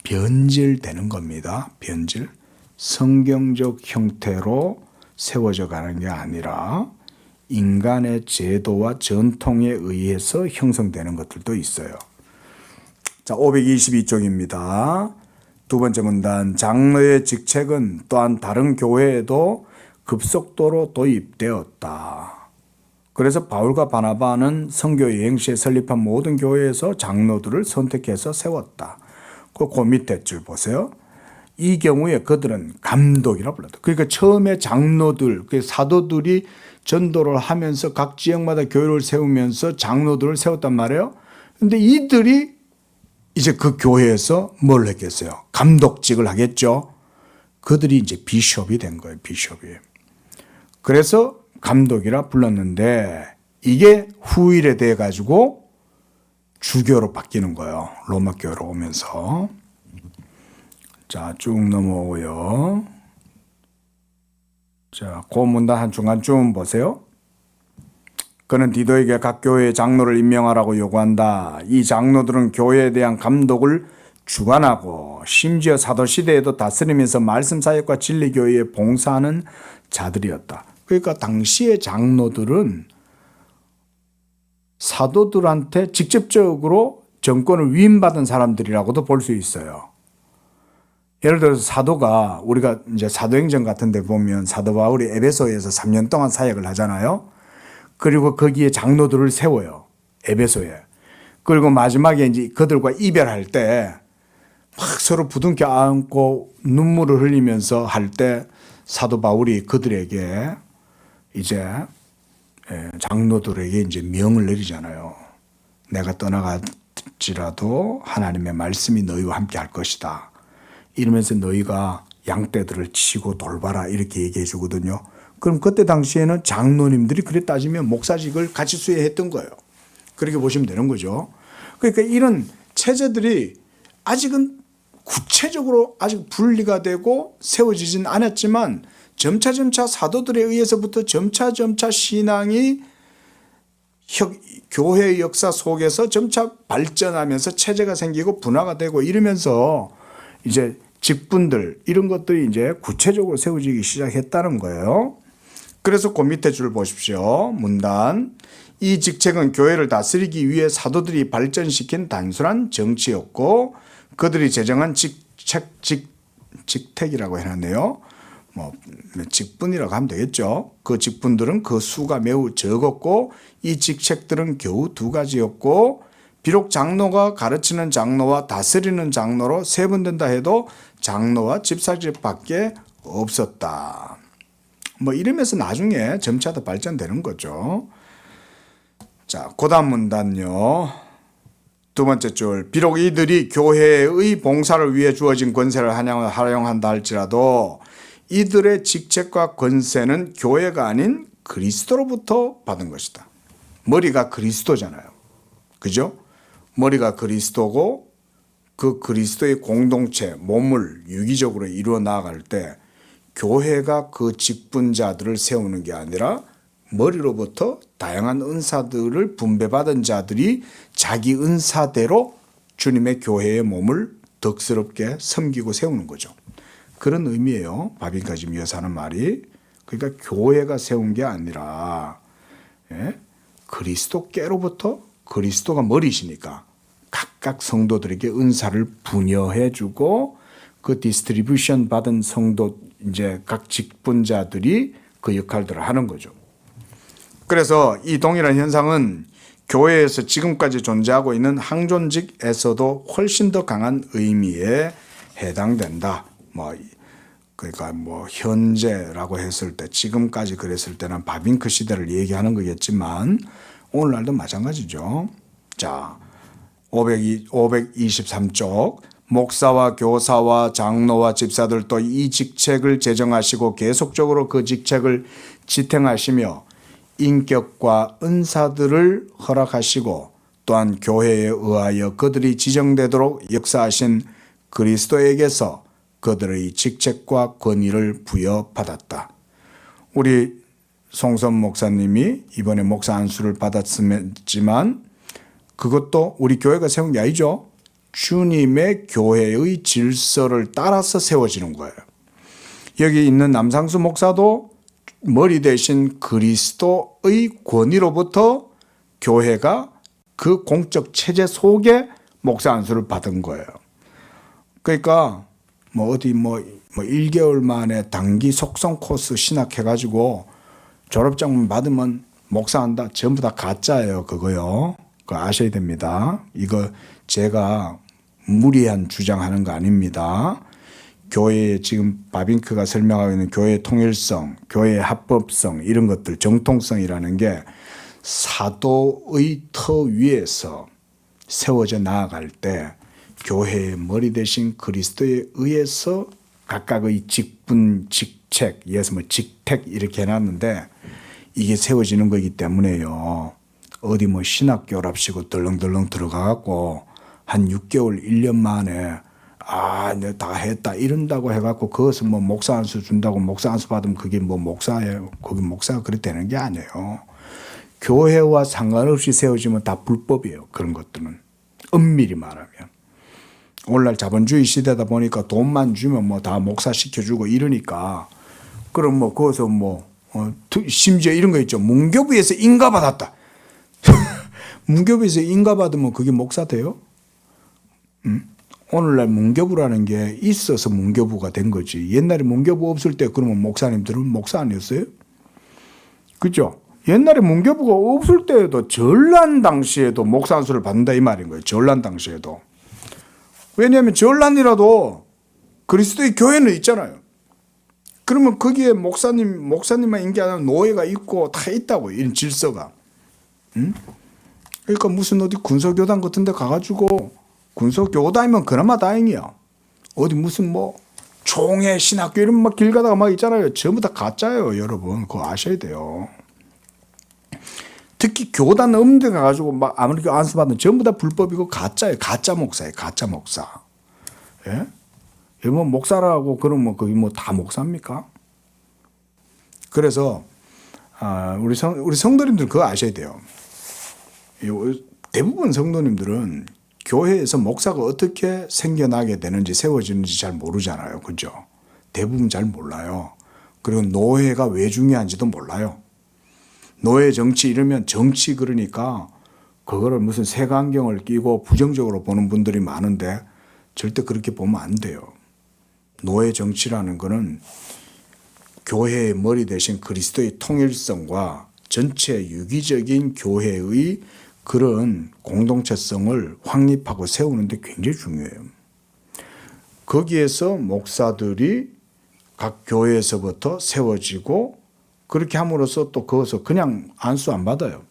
[SPEAKER 1] 변질되는 겁니다. 변질. 성경적 형태로 세워져 가는 게 아니라 인간의 제도와 전통에 의해서 형성되는 것들도 있어요. 자, 522쪽입니다. 두 번째 문단. 장로의 직책은 또한 다른 교회에도 급속도로 도입되었다. 그래서 바울과 바나바는 선교 여행 시에 설립한 모든 교회에서 장로들을 선택해서 세웠다. 그 밑에 줄 보세요. 이 경우에 그들은 감독이라 불렀다. 그러니까 처음에 장로들, 그 사도들이 전도를 하면서 각 지역마다 교회를 세우면서 장로들을 세웠단 말이에요. 근데 이들이 이제 그 교회에서 뭘 했겠어요? 감독직을 하겠죠. 그들이 이제 비숍이 된 거예요. 비숍이. 그래서 감독이라 불렀는데 이게 후일에 돼 가지고 주교로 바뀌는 거예요. 로마 교회로 오면서. 자, 쭉 넘어오고요. 자, 그 문단 한 중간쯤 보세요. 그는 디도에게 각 교회의 장로를 임명하라고 요구한다. 이 장로들은 교회에 대한 감독을 주관하고 심지어 사도 시대에도 다스리면서 말씀 사역과 진리 교회에 봉사하는 자들이었다. 그러니까 당시의 장로들은 사도들한테 직접적으로 정권을 위임받은 사람들이라고도 볼 수 있어요. 예를 들어서 사도가 우리가 이제 사도행전 같은 데 보면 사도 바울이 에베소에서 3년 동안 사역을 하잖아요. 그리고 거기에 장로들을 세워요. 에베소에. 그리고 마지막에 이제 그들과 이별할 때 막 서로 부둥켜 안고 눈물을 흘리면서 할 때 사도 바울이 그들에게 이제 장로들에게 이제 명을 내리잖아요. 내가 떠나갈지라도 하나님의 말씀이 너희와 함께 할 것이다. 이러면서 너희가 양떼들을 치고 돌봐라 이렇게 얘기해 주거든요. 그럼 그때 당시에는 장로님들이 그래 따지면 목사직을 같이 수행했던 거예요. 그렇게 보시면 되는 거죠. 그러니까 이런 체제들이 아직은 구체적으로 아직 분리가 되고 세워지진 않았지만 점차점차 사도들에 의해서부터 점차점차 신앙이 교회의 역사 속에서 점차 발전하면서 체제가 생기고 분화가 되고 이러면서 이제 직분들 이런 것들이 이제 구체적으로 세워지기 시작했다는 거예요. 그래서 그 밑에 줄 보십시오. 문단. 이 직책은 교회를 다스리기 위해 사도들이 발전시킨 단순한 정치였고 그들이 제정한 직택이라고 해놨네요. 뭐 직분이라고 하면 되겠죠. 그 직분들은 그 수가 매우 적었고 이 직책들은 겨우 두 가지였고 비록 장로가 가르치는 장로와 다스리는 장로로 세분된다 해도 장로와 집사직밖에 없었다. 뭐 이러면서 나중에 점차 더 발전되는 거죠. 자, 그다음 문단요. 두 번째 줄. 비록 이들이 교회의 봉사를 위해 주어진 권세를 활용한다 할지라도 이들의 직책과 권세는 교회가 아닌 그리스도로부터 받은 것이다. 머리가 그리스도잖아요. 그죠? 머리가 그리스도고 그 그리스도의 공동체, 몸을 유기적으로 이루어 나아갈 때 교회가 그 직분자들을 세우는 게 아니라 머리로부터 다양한 은사들을 분배받은 자들이 자기 은사대로 주님의 교회의 몸을 덕스럽게 섬기고 세우는 거죠. 그런 의미예요. 바빈과 지금 이어서 하는 말이. 그러니까 교회가 세운 게 아니라 그리스도께로부터 그리스도가 머리시니까 각각 성도들에게 은사를 분여해 주고 그 디스트리뷰션 받은 성도 이제 각 직분자들이 그 역할들을 하는 거죠. 그래서 이 동일한 현상은 교회에서 지금까지 존재하고 있는 항존직에서도 훨씬 더 강한 의미에 해당된다. 그러니까 현재라고 했을 때, 지금까지 그랬을 때는 바빙크 시대를 얘기하는 거겠지만 오늘날도 마찬가지죠. 자, 523쪽. 목사와 교사와 장로와 집사들도 이 직책을 제정하시고 계속적으로 그 직책을 지탱하시며 인격과 은사들을 허락하시고 또한 교회에 의하여 그들이 지정되도록 역사하신 그리스도에게서 그들의 직책과 권위를 부여받았다. 우리 송선 목사님이 이번에 목사 안수를 받았지만 그것도 우리 교회가 세운 게 아니죠. 주님의 교회의 질서를 따라서 세워지는 거예요. 여기 있는 남상수 목사도 머리 대신 그리스도의 권위로부터 교회가 그 공적 체제 속에 목사 안수를 받은 거예요. 그러니까 1개월 만에 단기 속성 코스 신학해가지고 졸업장만 받으면 목사한다. 전부 다 가짜예요. 그거요. 그거 아셔야 됩니다. 이거 제가 무리한 주장하는 거 아닙니다. 교회의 지금 바빙크가 설명하고 있는 교회의 통일성, 교회의 합법성 이런 것들, 정통성이라는 게 사도의 터 위에서 세워져 나아갈 때 교회의 머리 대신 그리스도에 의해서 각각의 직분, 직책, 예를 직택 이렇게 해놨는데 이게 세워지는 거기 때문에요. 어디 신학교랍시고 덜렁덜렁 들어가갖고 한 6개월, 1년 만에 내가 다 했다 이런다고 해갖고 그것은 목사 안수 준다고 목사 안수 받으면 그게 목사예요. 거기 목사가 그렇게 되는 게 아니에요. 교회와 상관없이 세워지면 다 불법이에요. 그런 것들은. 엄밀히 말하면. 오늘날 자본주의 시대다 보니까 돈만 주면 다 목사 시켜주고 이러니까 그럼 거기서 심지어 이런 거 있죠. 문교부에서 인가받았다. 문교부에서 인가받으면 그게 목사 돼요? 오늘날 문교부라는 게 있어서 문교부가 된 거지. 옛날에 문교부 없을 때 그러면 목사님들은 목사 아니었어요? 그죠? 옛날에 문교부가 없을 때에도 전란 당시에도 목사 안수를 받는다 이 말인 거예요. 전란 당시에도. 왜냐하면 전란이라도 그리스도의 교회는 있잖아요. 그러면 거기에 목사님만 있는 게 아니라 노예가 있고 다 있다고, 이런 질서가. 그러니까 무슨 어디 군소교단 같은 데 가가지고 군소교단이면 그나마 다행이야. 어디 무슨 총회 신학교 이런 길 가다가 있잖아요. 전부 다 가짜예요, 여러분. 그거 아셔야 돼요. 특히 교단 없는 데 가가지고 아무리 안수 받는 전부 다 불법이고 가짜예요. 가짜 목사예요. 가짜 목사. 예? 여러분 목사라고 그러면 그게 다 목사입니까? 그래서 우리 성도님들 그거 아셔야 돼요. 대부분 성도님들은 교회에서 목사가 어떻게 생겨나게 되는지 세워지는지 잘 모르잖아요. 그죠? 대부분 잘 몰라요. 그리고 노예가 왜 중요한지도 몰라요. 노예 정치 이러면 정치 그러니까 그거를 무슨 색안경을 끼고 부정적으로 보는 분들이 많은데 절대 그렇게 보면 안 돼요. 노예 정치라는 거는 교회의 머리 대신 그리스도의 통일성과 전체 유기적인 교회의 그런 공동체성을 확립하고 세우는 데 굉장히 중요해요. 거기에서 목사들이 각 교회에서부터 세워지고 그렇게 함으로써 또 거기서 그냥 안수 안 받아요.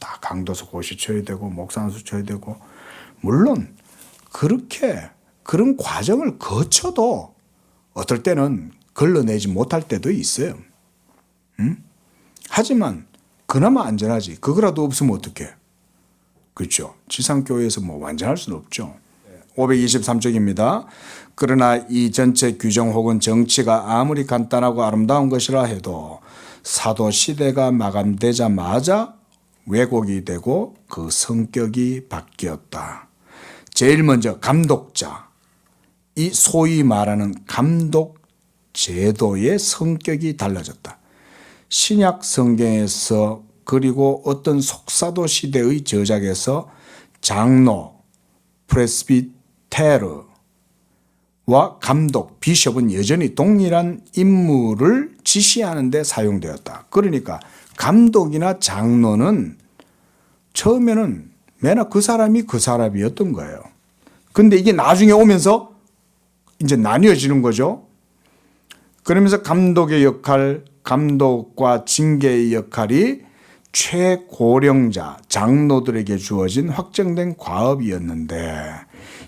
[SPEAKER 1] 다 강도서 고시 쳐야 되고 목사 안수 쳐야 되고. 물론 그런 과정을 거쳐도 어떨 때는 걸러내지 못할 때도 있어요. 하지만 그나마 안전하지. 그거라도 없으면 어떡해. 그렇죠. 지상교회에서 완전할 수는 없죠. 523쪽입니다. 그러나 이 전체 규정 혹은 정치가 아무리 간단하고 아름다운 것이라 해도 사도 시대가 마감되자마자 왜곡이 되고 그 성격이 바뀌었다. 제일 먼저 감독자, 이 소위 말하는 감독 제도의 성격이 달라졌다. 신약 성경에서 그리고 어떤 속사도 시대의 저작에서 장로, 프레스비테르와 감독, 비숍은 여전히 동일한 임무를 지시하는 데 사용되었다. 그러니까 감독이나 장로는 처음에는 맨날 그 사람이었던 거예요. 근데 이게 나중에 오면서 이제 나뉘어지는 거죠. 그러면서 감독의 역할, 감독과 징계의 역할이 최고령자, 장로들에게 주어진 확정된 과업이었는데,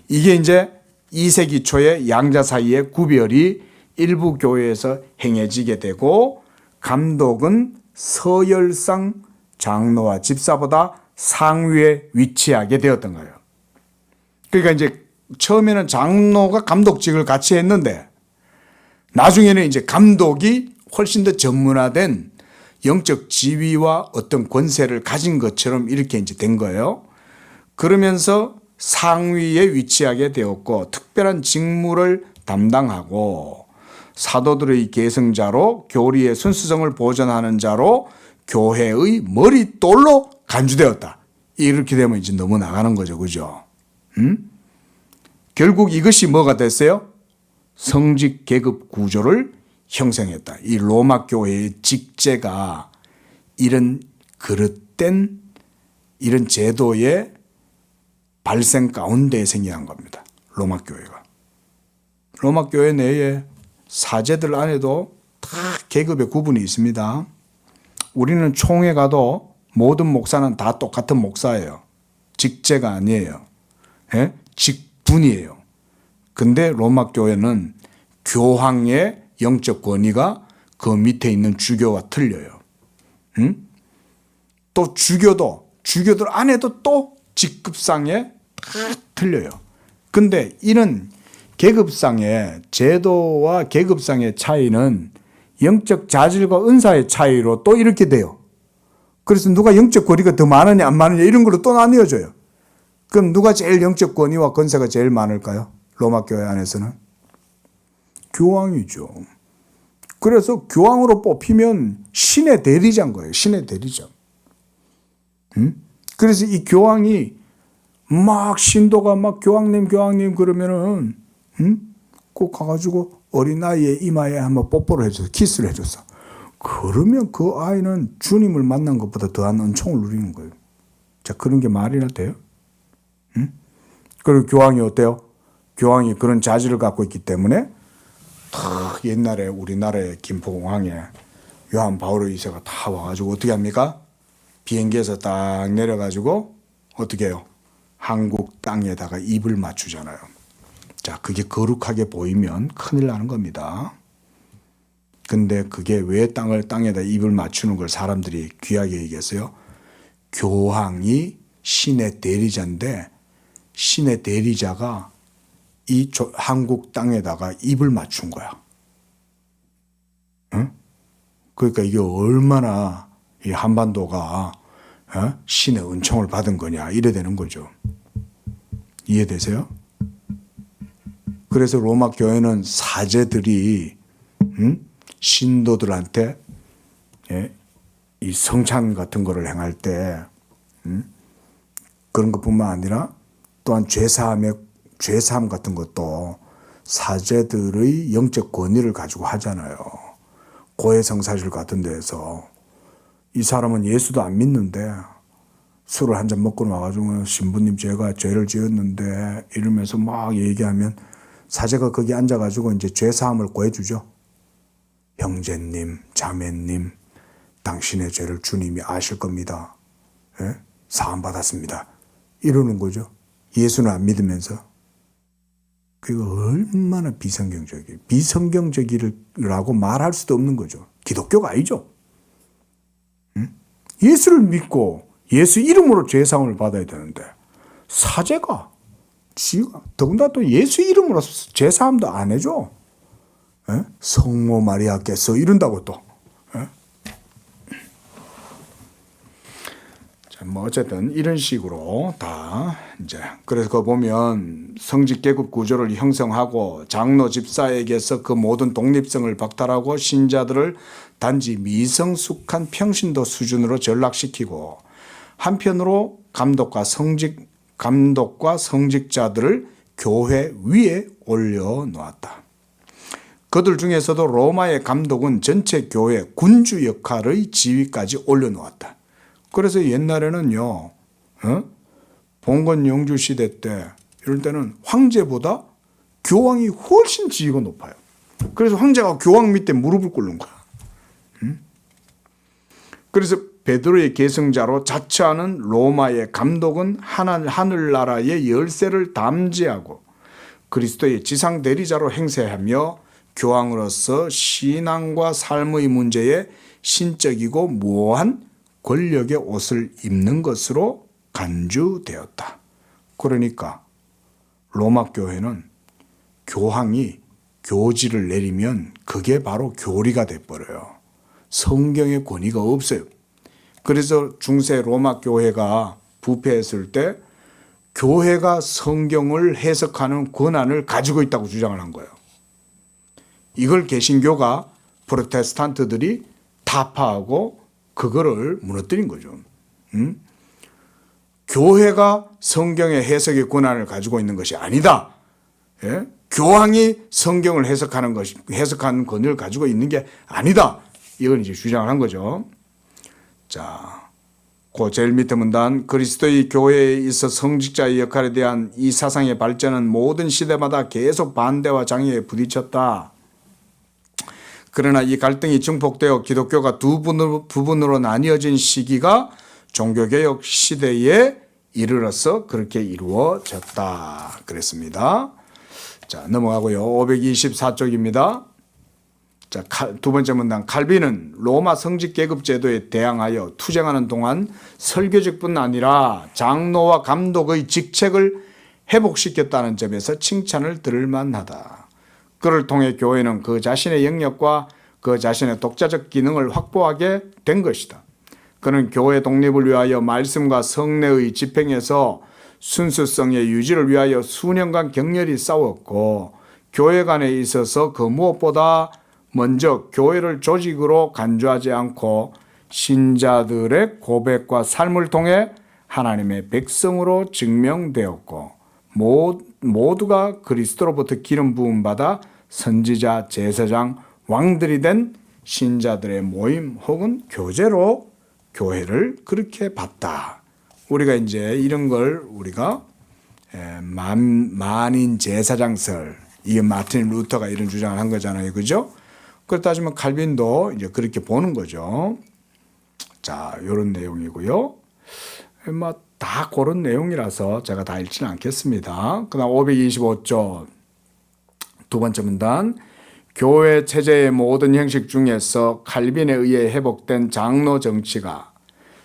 [SPEAKER 1] 이게 이제 2세기 초에 양자 사이의 구별이 일부 교회에서 행해지게 되고, 감독은 서열상 장로와 집사보다 상위에 위치하게 되었던 거예요. 그러니까 이제 처음에는 장로가 감독직을 같이 했는데, 나중에는 이제 감독이 훨씬 더 전문화된 영적 지위와 어떤 권세를 가진 것처럼 이렇게 이제 된 거예요. 그러면서 상위에 위치하게 되었고, 특별한 직무를 담당하고, 사도들의 계승자로, 교리의 순수성을 보존하는 자로, 교회의 머릿돌로 간주되었다. 이렇게 되면 이제 너무 나가는 거죠. 그죠? 결국 이것이 뭐가 됐어요? 성직 계급 구조를 형성했다. 이 로마 교회의 직제가 이런 그릇된 이런 제도의 발생 가운데 생겨난 겁니다. 로마 교회가. 로마 교회 내에 사제들 안에도 다 계급의 구분이 있습니다. 우리는 총회 가도 모든 목사는 다 똑같은 목사예요. 직제가 아니에요. 예? 직분이에요. 근데 로마 교회는 교황의 영적 권위가 그 밑에 있는 주교와 틀려요. 또 주교들 안에도 또 직급상에 다 틀려요. 근데 이런 계급상의 제도와 계급상의 차이는 영적 자질과 은사의 차이로 또 이렇게 돼요. 그래서 누가 영적 권위가 더 많으냐 안 많으냐 이런 걸로 또 나뉘어져요. 그럼 누가 제일 영적 권위와 권세가 제일 많을까요? 로마 교회 안에서는 교황이죠. 그래서 교황으로 뽑히면 신의 대리자인 거예요. 신의 대리자. 그래서 이 교황이 막 신도가 막 교황님 그러면은 꼭 가가지고 어린 아이의 이마에 한번 뽀뽀를 해줘서 키스를 해줬어. 그러면 그 아이는 주님을 만난 것보다 더한 은총을 누리는 거예요. 자, 그런 게 말이나 돼요? 그리고 교황이 어때요? 교황이 그런 자질을 갖고 있기 때문에 딱 옛날에 우리나라의 김포공항에 요한 바오로 2세가 다 와가지고 어떻게 합니까? 비행기에서 딱 내려가지고 어떻게 해요? 한국 땅에다가 입을 맞추잖아요. 자, 그게 거룩하게 보이면 큰일 나는 겁니다. 근데 그게 왜 땅에다 입을 맞추는 걸 사람들이 귀하게 얘기했어요? 교황이 신의 대리자인데 신의 대리자가 이 한국 땅에다가 입을 맞춘 거야. 응? 그러니까 이게 얼마나 이 한반도가 신의 은총을 받은 거냐 이래 되는 거죠. 이해되세요? 그래서 로마 교회는 사제들이 신도들한테 이 성찬 같은 거를 행할 때 그런 것뿐만 아니라 또한 죄사함 같은 것도 사제들의 영적 권위를 가지고 하잖아요. 고해성사실 같은 데에서 이 사람은 예수도 안 믿는데 술을 한 잔 먹고 나와가지고 신부님 제가 죄를 지었는데 이러면서 막 얘기하면 사제가 거기 앉아가지고 이제 죄사함을 구해주죠. 형제님, 자매님, 당신의 죄를 주님이 아실 겁니다. 예? 사함 받았습니다. 이러는 거죠. 예수는 안 믿으면서. 그거 얼마나 비성경적이라고 말할 수도 없는 거죠. 기독교가 아니죠. 예수를 믿고 예수 이름으로 죄사함을 받아야 되는데 사제가 더군다나 또 예수 이름으로 죄사함도 안 해줘. 에? 성모 마리아께서 이런다고 또. 에? 자, 뭐 어쨌든 이런 식으로 다 이제 그래서 그 보면 성직 계급 구조를 형성하고 장로 집사에게서 그 모든 독립성을 박탈하고 신자들을 단지 미성숙한 평신도 수준으로 전락시키고 한편으로 감독과 성직자들을 교회 위에 올려놓았다. 그들 중에서도 로마의 감독은 전체 교회 군주 역할의 지위까지 올려놓았다. 그래서 옛날에는요, 봉건 영주 시대 때 이럴 때는 황제보다 교황이 훨씬 지위가 높아요. 그래서 황제가 교황 밑에 무릎을 꿇는 거야. 그래서 베드로의 계승자로 자처하는 로마의 감독은 하늘나라의 열쇠를 담지하고 그리스도의 지상 대리자로 행세하며 교황으로서 신앙과 삶의 문제에 신적이고 무오한 권력의 옷을 입는 것으로 간주되었다. 그러니까 로마 교회는 교황이 교지를 내리면 그게 바로 교리가 돼버려요. 성경의 권위가 없어요. 그래서 중세 로마 교회가 부패했을 때 교회가 성경을 해석하는 권한을 가지고 있다고 주장을 한 거예요. 이걸 개신교가 프로테스탄트들이 타파하고 그거를 무너뜨린 거죠. 교회가 성경의 해석의 권한을 가지고 있는 것이 아니다. 예? 교황이 성경을 해석하는 권위를 가지고 있는 게 아니다. 이걸 이제 주장을 한 거죠. 자, 그 제일 밑에 문단 그리스도의 교회에 있어 성직자의 역할에 대한 이 사상의 발전은 모든 시대마다 계속 반대와 장애에 부딪혔다. 그러나 이 갈등이 증폭되어 기독교가 두 부분으로 나뉘어진 시기가 종교개혁 시대에 이르러서 그렇게 이루어졌다. 그랬습니다. 자, 넘어가고요. 524쪽입니다. 자, 두 번째 문단 칼빈은 로마 성직계급 제도에 대항하여 투쟁하는 동안 설교직뿐 아니라 장로와 감독의 직책을 회복시켰다는 점에서 칭찬을 들을 만하다. 그를 통해 교회는 그 자신의 영역과 그 자신의 독자적 기능을 확보하게 된 것이다. 그는 교회 독립을 위하여 말씀과 성례의 집행에서 순수성의 유지를 위하여 수년간 격렬히 싸웠고 교회 간에 있어서 그 무엇보다 먼저 교회를 조직으로 간주하지 않고 신자들의 고백과 삶을 통해 하나님의 백성으로 증명되었고 모두가 그리스도로부터 기름 부음 받아 선지자, 제사장, 왕들이 된 신자들의 모임 혹은 교제로 교회를 그렇게 봤다. 우리가 이제 이런 걸 우리가 만인 제사장설, 이게 마틴 루터가 이런 주장을 한 거잖아요. 그죠? 그렇다 하지만 칼빈도 이제 그렇게 보는 거죠. 자, 이런 내용이고요. 다 그런 내용이라서 제가 다 읽지는 않겠습니다. 그다음 525쪽 두 번째 문단 교회 체제의 모든 형식 중에서 칼빈에 의해 회복된 장로 정치가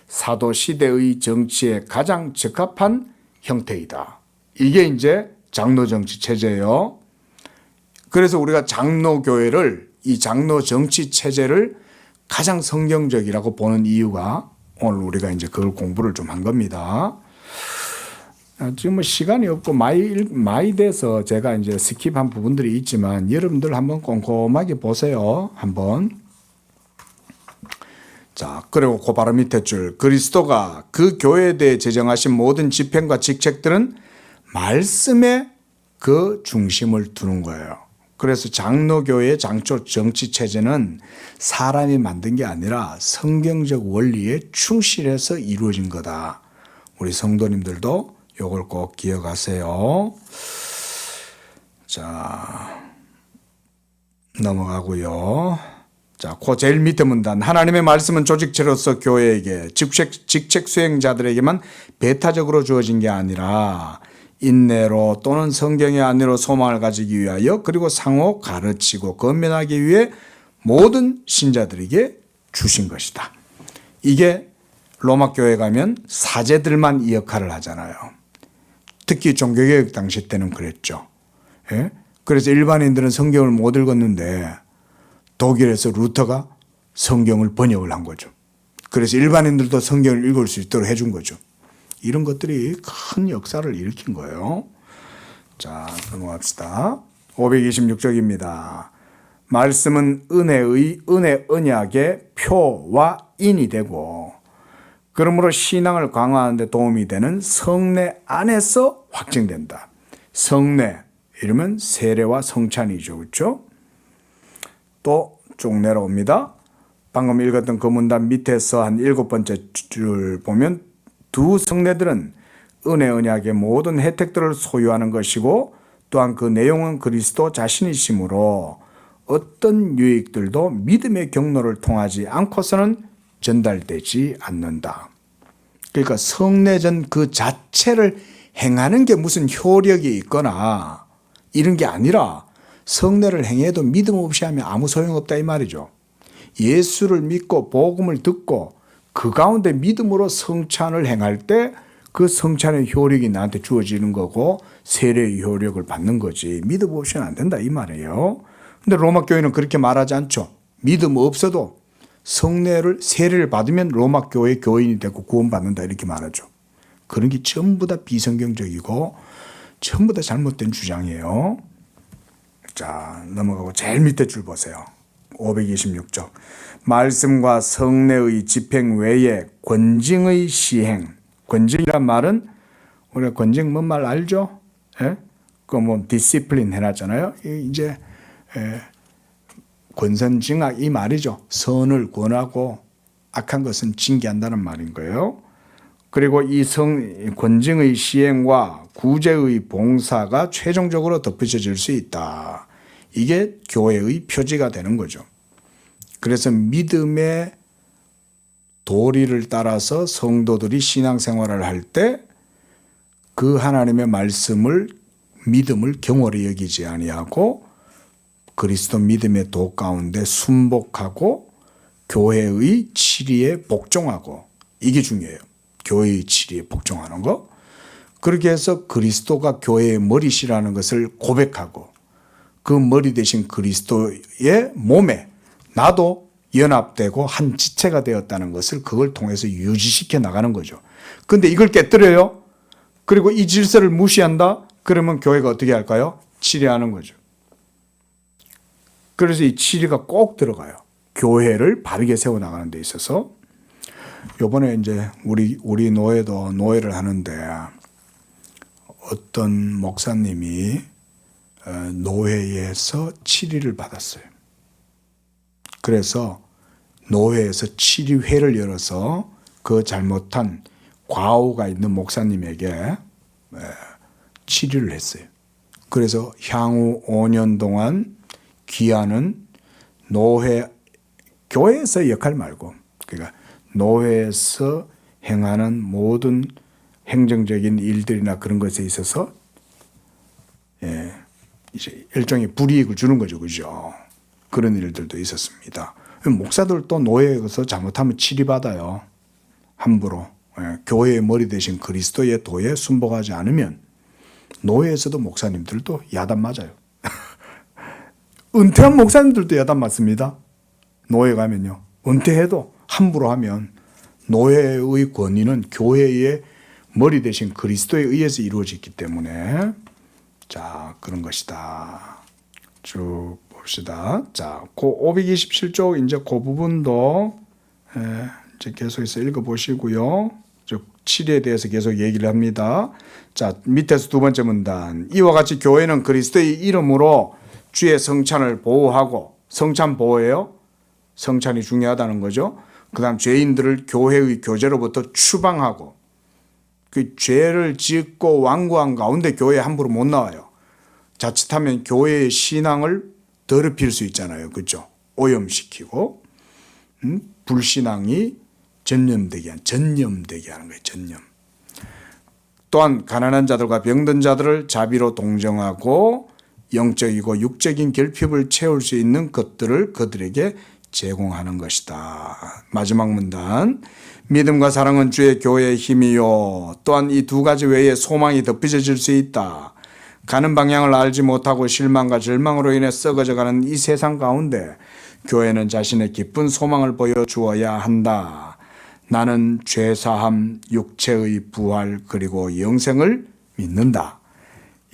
[SPEAKER 1] 사도 시대의 정치에 가장 적합한 형태이다. 이게 이제 장로 정치 체제예요. 그래서 우리가 장로교회를 이 장로 정치 체제를 가장 성경적이라고 보는 이유가 오늘 우리가 이제 그걸 공부를 좀 한 겁니다. 지금 뭐 시간이 없고 많이 돼서 제가 이제 스킵한 부분들이 있지만 여러분들 한번 꼼꼼하게 보세요. 한번. 자, 그리고 그 바로 밑에 줄 그리스도가 그 교회에 대해 제정하신 모든 집행과 직책들은 말씀에 그 중심을 두는 거예요. 그래서 장로교회의 장초 정치 체제는 사람이 만든 게 아니라 성경적 원리에 충실해서 이루어진 거다. 우리 성도님들도 이걸 꼭 기억하세요. 자, 넘어가고요. 자, 그 제일 밑에 문단 하나님의 말씀은 조직체로서 교회에게 직책 수행자들에게만 배타적으로 주어진 게 아니라 인내로 또는 성경의 안내로 소망을 가지기 위하여 그리고 상호 가르치고 건면하기 위해 모든 신자들에게 주신 것이다. 이게 로마 교회 가면 사제들만 이 역할을 하잖아요. 특히 종교개혁 당시 때는 그랬죠. 예? 그래서 일반인들은 성경을 못 읽었는데 독일에서 루터가 성경을 번역을 한 거죠. 그래서 일반인들도 성경을 읽을 수 있도록 해준 거죠. 이런 것들이 큰 역사를 일으킨 거예요. 자, 넘어갑시다. 526쪽입니다. 말씀은 은혜 언약의 표와 인이 되고 그러므로 신앙을 강화하는 데 도움이 되는 성례 안에서 확증된다. 성례, 이러면 세례와 성찬이죠. 그렇죠? 또 쭉 내려옵니다. 방금 읽었던 그 문단 밑에서 한 7번째 줄 보면 두 성례들은 은혜 언약의 모든 혜택들을 소유하는 것이고 또한 그 내용은 그리스도 자신이시므로 어떤 유익들도 믿음의 경로를 통하지 않고서는 전달되지 않는다. 그러니까 성례전 그 자체를 행하는 게 무슨 효력이 있거나 이런 게 아니라 성례를 행해도 믿음 없이 하면 아무 소용없다 이 말이죠. 예수를 믿고 복음을 듣고 그 가운데 믿음으로 성찬을 행할 때 그 성찬의 효력이 나한테 주어지는 거고 세례의 효력을 받는 거지 믿음 없이는 안 된다 이 말이에요. 근데 로마 교회는 그렇게 말하지 않죠. 믿음 없어도 성례를 세례를 받으면 로마 교회 교인이 되고 구원받는다 이렇게 말하죠. 그런 게 전부 다 비성경적이고 전부 다 잘못된 주장이에요. 자, 넘어가고 제일 밑에 줄 보세요. 526쪽. 말씀과 성례의 집행 외에 권징의 시행. 권징이란 말은 우리가 권징 뭔 말 알죠? 예? 그 디시플린 해놨잖아요. 이제 권선징악 이 말이죠. 선을 권하고 악한 것은 징계한다는 말인 거예요. 그리고 이 권징의 시행과 구제의 봉사가 최종적으로 덧붙여질 수 있다. 이게 교회의 표지가 되는 거죠. 그래서 믿음의 도리를 따라서 성도들이 신앙생활을 할 때 그 하나님의 말씀을 믿음을 경홀히 여기지 아니하고 그리스도 믿음의 도 가운데 순복하고 교회의 치리에 복종하고 이게 중요해요. 교회의 치리에 복종하는 거. 그렇게 해서 그리스도가 교회의 머리시라는 것을 고백하고 그 머리 대신 그리스도의 몸에 나도 연합되고 한 지체가 되었다는 것을 그걸 통해서 유지시켜 나가는 거죠. 근데 이걸 깨뜨려요. 그리고 이 질서를 무시한다? 그러면 교회가 어떻게 할까요? 치리하는 거죠. 그래서 이 치리가 꼭 들어가요. 교회를 바르게 세워나가는 데 있어서. 요번에 이제 우리 노회도 노회를 하는데 어떤 목사님이 노회에서 치리를 받았어요. 그래서 노회에서 치리회를 열어서 그 잘못한 과오가 있는 목사님에게 치리를 했어요. 그래서 향후 5년 동안 귀하는 노회, 교회에서의 역할 말고, 그러니까 노회에서 행하는 모든 행정적인 일들이나 그런 것에 있어서 이제 일종의 불이익을 주는 거죠, 그죠? 그런 일들도 있었습니다. 목사들도 노예에서 잘못하면 치리받아요. 함부로. 교회의 머리 대신 그리스도의 도에 순복하지 않으면 노예에서도 목사님들도 야단 맞아요. 은퇴한 목사님들도 야단 맞습니다. 노예 가면요. 은퇴해도 함부로 하면 노예의 권위는 교회의 머리 대신 그리스도에 의해서 이루어졌기 때문에 자, 그런 것이다. 쭉 봅시다. 자, 그 527쪽 이제 그 부분도 이제 계속해서 읽어보시고요. 치리에 대해서 계속 얘기를 합니다. 자, 밑에서 두 번째 문단. 이와 같이 교회는 그리스도의 이름으로 주의 성찬을 보호하고, 성찬 보호예요. 성찬이 중요하다는 거죠. 그 다음 죄인들을 교회의 교제로부터 추방하고, 그 죄를 짓고 완고한 가운데 교회에 함부로 못 나와요. 자칫하면 교회의 신앙을 더럽힐 수 있잖아요. 그렇죠? 오염시키고 불신앙이 전염되게 하는 거예요. 전염. 또한 가난한 자들과 병든 자들을 자비로 동정하고 영적이고 육적인 결핍을 채울 수 있는 것들을 그들에게 제공하는 것이다. 마지막 문단. 믿음과 사랑은 주의 교회의 힘이요. 또한 이 두 가지 외에 소망이 덧붙여질 수 있다. 가는 방향을 알지 못하고 실망과 절망으로 인해 썩어져가는 이 세상 가운데 교회는 자신의 기쁜 소망을 보여주어야 한다. 나는 죄사함, 육체의 부활 그리고 영생을 믿는다.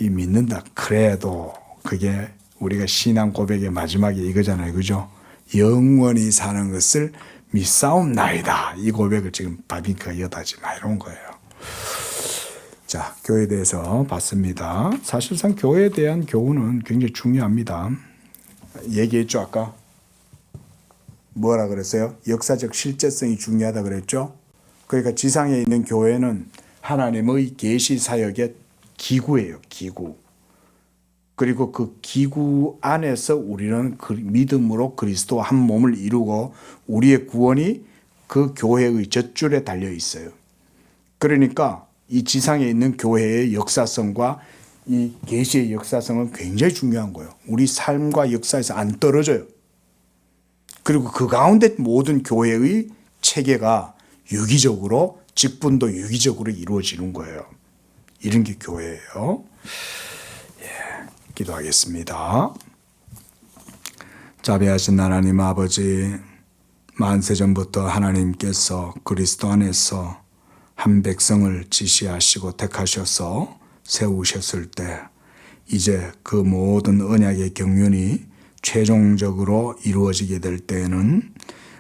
[SPEAKER 1] 이 믿는다. 그래도 그게 우리가 신앙 고백의 마지막에 이거잖아요. 그죠? 영원히 사는 것을 믿사옵나이다. 이 고백을 지금 바비크가 이어다지 마 이런 거예요. 자, 교회에 대해서 봤습니다. 사실상 교회에 대한 교훈은 굉장히 중요합니다. 얘기했죠, 아까. 뭐라 그랬어요? 역사적 실제성이 중요하다 그랬죠? 그러니까 지상에 있는 교회는 하나님의 계시 사역의 기구예요. 기구. 그리고 그 기구 안에서 우리는 믿음으로 그리스도와 한 몸을 이루고 우리의 구원이 그 교회의 젖줄에 달려 있어요. 그러니까 이 지상에 있는 교회의 역사성과 이 계시의 역사성은 굉장히 중요한 거예요. 우리 삶과 역사에서 안 떨어져요. 그리고 그 가운데 모든 교회의 체계가 유기적으로, 직분도 유기적으로 이루어지는 거예요. 이런 게 교회예요. 기도하겠습니다. 자비하신 하나님 아버지, 만세전부터 하나님께서 그리스도 안에서 한 백성을 지시하시고 택하셔서 세우셨을 때 이제 그 모든 언약의 경륜이 최종적으로 이루어지게 될 때에는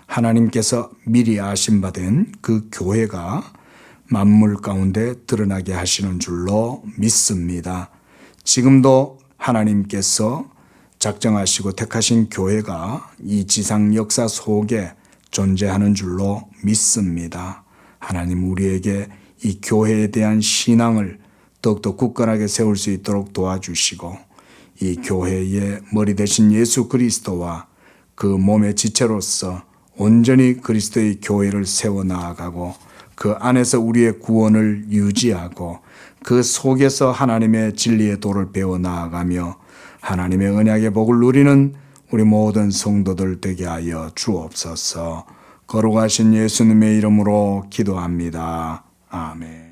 [SPEAKER 1] 하나님께서 미리 아신 바 된 그 교회가 만물 가운데 드러나게 하시는 줄로 믿습니다. 지금도 하나님께서 작정하시고 택하신 교회가 이 지상 역사 속에 존재하는 줄로 믿습니다. 하나님, 우리에게 이 교회에 대한 신앙을 더욱더 굳건하게 세울 수 있도록 도와주시고 이 교회의 머리 되신 예수 그리스도와 그 몸의 지체로서 온전히 그리스도의 교회를 세워나가고 그 안에서 우리의 구원을 유지하고 그 속에서 하나님의 진리의 도를 배워나가며 하나님의 언약의 복을 누리는 우리 모든 성도들 되게 하여 주옵소서. 거룩하신 예수님의 이름으로 기도합니다. 아멘.